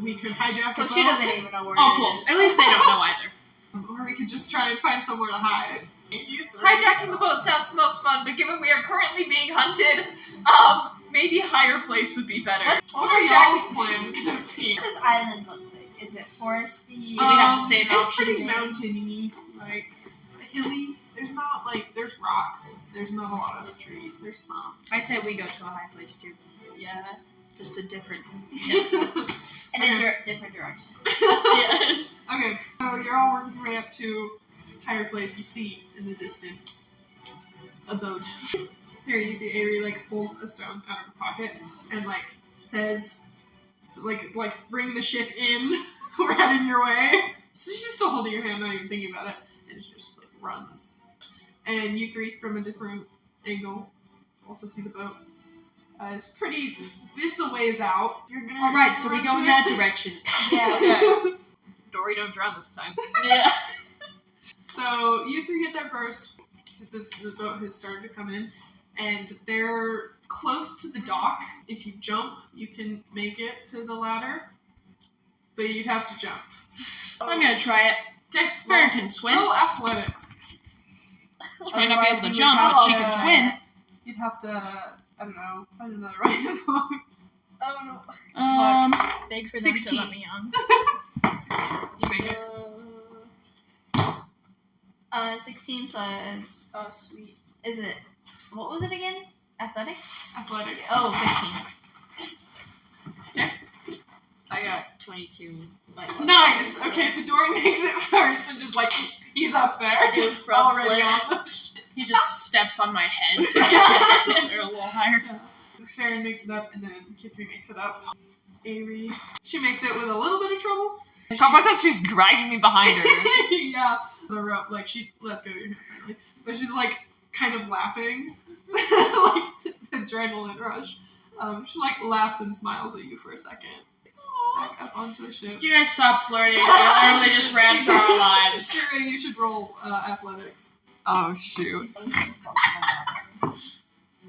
We could hijack So a boat. she doesn't even know where Oh, it cool. is. At least they don't know either. Or we could just try and find somewhere to hide. Hijacking the boat sounds the most fun, but given we are currently being hunted, maybe a higher place would be better. What are y'all's plan gonna be? What's this island look like? Is it foresty? Do we have the same It's pretty options? mountainy, like hilly. There's not there's rocks. There's not a lot of trees. There's some. I say we go to a high place too. Yeah. Just a different. In a different direction. Yeah. Okay, so you're all working your way up to a higher place. You see in the distance a boat. Here you see Avery pulls a stone out of her pocket and says bring the ship in. We're heading your way. So she's just still holding your hand, not even thinking about it, and she just runs. And you three from a different angle also see the boat. It's a ways out. You're gonna Alright, so we go in that direction. Yeah. Dory, don't drown this time. Yeah. So you three get there first. The boat has started to come in, and they're close to the dock. If you jump, you can make it to the ladder, but you'd have to jump. I'm gonna try it. Okay, Fern can swim. roll athletics. She might not be able to Otherwise, jump, you but would she have can to- swim. You'd have to, I don't know, find another way to go. Oh no. Big for 16. them to let me on. You make it. 16 plus. Oh, sweet. Is it? What was it again? Athletics? Athletics. Oh, 15. I got 22. Nice! Okay, so Dory makes it first and just he's up there. I do a front already flip. on the ship. He just steps on my head to get there a little higher. Farron makes it up, and then Kithri makes it up. Avery, she makes it with a little bit of trouble. Papa says she's dragging me behind her. Yeah. The rope, she lets go of your hand finally. But she's kind of laughing. Adrenaline rush. She laughs and smiles at you for a second. Back up onto the ship. You guys stop flirting. We literally just ran for our lives. Kira, you should roll athletics. Oh, shoot.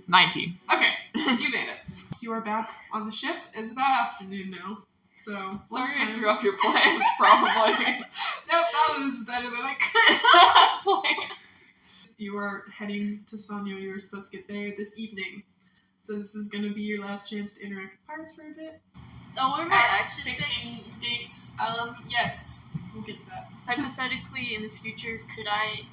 19. Okay, you made it. You are back on the ship. It's about afternoon now. So, Sorry I lunchtime. threw off your plans, probably. Nope, that was better than I could have planned. You are heading to Sanyo. You were supposed to get there this evening. So this is going to be your last chance to interact with pirates for a bit. Oh, what are my actions Fixing dates. Yes. We'll get to that. Hypothetically, in the future, could I,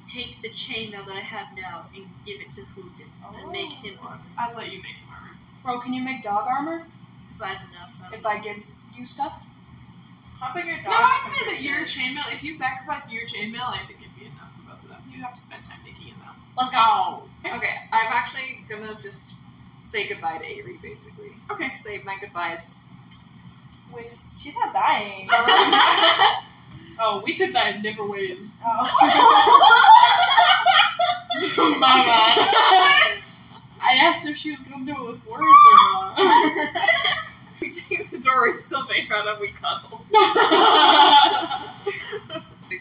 take the chainmail that I have now and give it to Hoodin and make him armor? I'll let you make him armor. Bro, can you make dog armor? If I have enough. If I give you stuff? How big are dogs? No, I'd say that your chainmail, if you sacrifice your chainmail, I think it'd be enough for both of them. You'd have to spend time making it though. Let's go! Okay, I'm actually gonna just say goodbye to Avery, basically. Okay. Say my goodbyes. She's not dying. Oh, we took that in different ways. Oh. My bad. I asked if she was gonna do it with words or not. We take the Dory something out and we cuddle.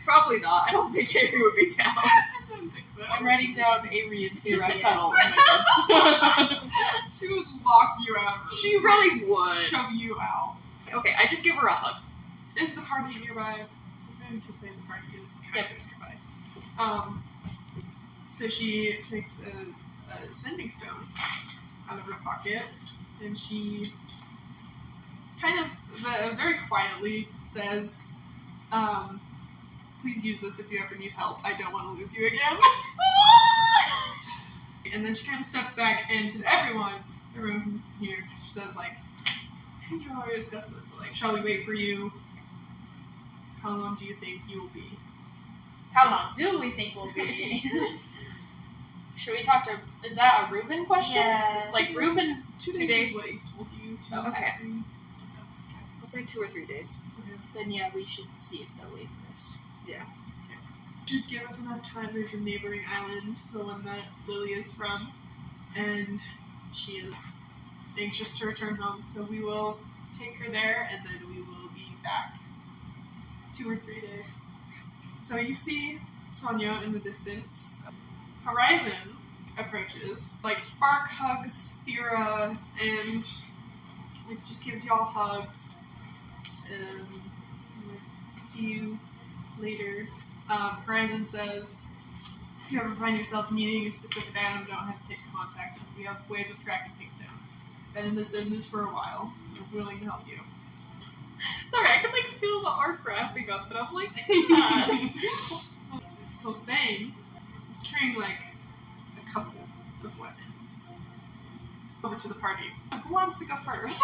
Probably not. I don't think Avery would be down. I don't think so. I'm writing down Avery and Thera cuddle in my notes. She would lock you out. She really would. Shove you out. Okay, I just give her a hug. Is the party nearby? I'm going to say the party is kind of nearby. So she takes a sending stone out of her pocket, and she kind of very quietly says, please use this if you ever need help. I don't want to lose you again. And then she kind of steps back, and to everyone here, she says, I think you've already discussed this, but shall we wait for you? How long do you think you will be? How long do we think we'll be? Should we talk to... Is that a Reuben question? Yeah. Reuben... 2 days. days is what he told you. Oh, okay. 3. I'll say 2 or 3 days. Then yeah, we should see if they'll wait for us. Should give us enough time. There's a neighboring island, the one that Lily is from, and she is anxious to return home. So we will take her there, and then we will be back 2 or 3 days. So you see Sonia in the distance. Horizon approaches. Spark hugs Thera, and just gives y'all hugs. See you later. Horizon says, if you ever find yourselves needing a specific item, don't hesitate to contact us. We have ways of tracking things down. Been in this business for a while. We're willing to help you. Sorry, I can like feel the arc wrapping up, but I'm like sad. So Thane is carrying like a couple of weapons over to the party. Who wants to go first?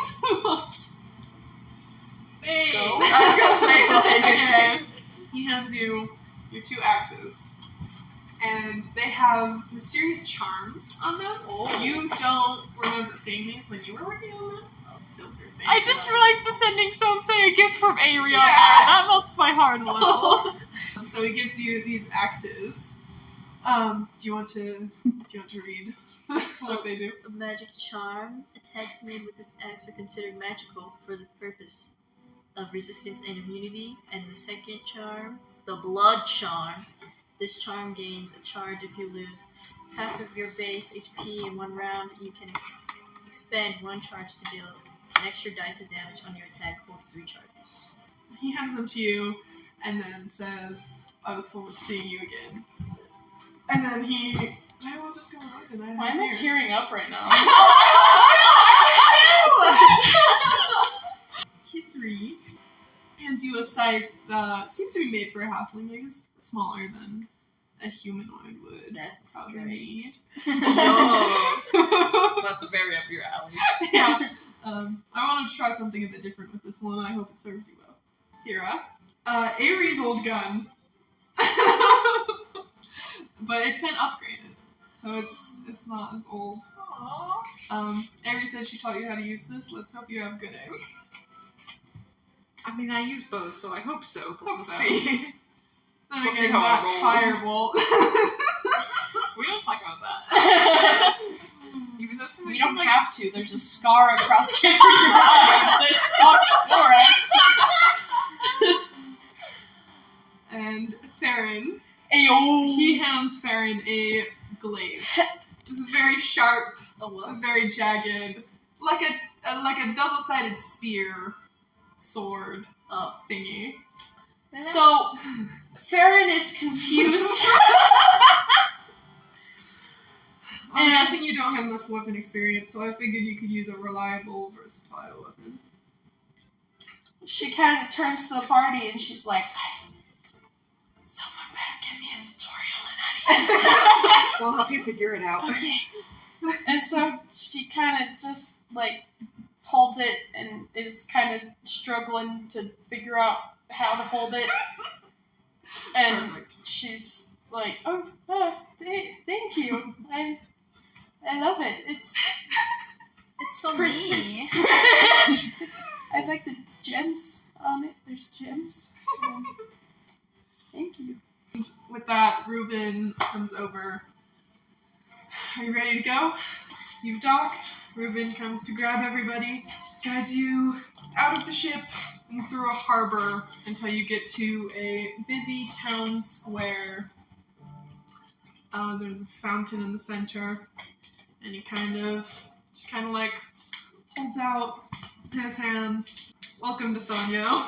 Hey! Go. I was gonna say, like, Okay. He hands you your 2 axes. And they have mysterious charms on them. Oh. You don't remember seeing these when you were working on them? Filter thing. I just realized the sending stones say a gift from Avery on Yeah. there. That melts my heart a little. So he gives you these axes. Do you want to read what they do? A magic charm. Attacks made with this axe are considered magical for the purpose of resistance and immunity. And the second charm, the blood charm. This charm gains a charge if you lose half of your base HP in 1 round. You can expend 1 charge to deal an extra dice of damage on your attack. Holds 3 charges. He hands them to you and then says, I look forward to seeing you again. And then I will just go on and I Why am I tearing up right now? Q3 hands you a scythe that seems to be made for a halfling. Like it's smaller than a humanoid would That's probably great. need. That's very up your alley. Yeah. I wanted to try something a bit different with this one. I hope it serves you well. Hira. Avery's old gun. But it's been upgraded. So it's not as old. Aww. Avery said she taught you how to use this. Let's hope you have good aim. I mean, I use both, so I hope so. But we'll So. see. Then We'll see again, how I that roll. firebolt. We don't talk about that. Even though it's We don't have to. There's a scar across Kipper's body that talks for us. And Farron. Ayo! He hands Farron a glaive. It's very sharp, Oh, what? very jagged, like a double-sided spear sword Oh. thingy. So, Farron is confused. I'm guessing you don't have enough weapon experience, so I figured you could use a reliable, versatile weapon. She kind of turns to the party and she's like, someone better give me a tutorial on how to use this. We'll help you figure it out. Okay. And so she kind of just, like, holds it and is kind of struggling to figure out how to hold it. And Perfect. she's like, oh, thank you. I love it. It's So pretty. me. I like the gems on it. There's gems. Thank you. With that, Reuben comes over. Are you ready to go? You've docked. Reuben comes to grab everybody, guides you out of the ship and through a harbor until you get to a busy town square. There's a fountain in the center, and he just kind of like holds out his hands. Welcome to Sonyo.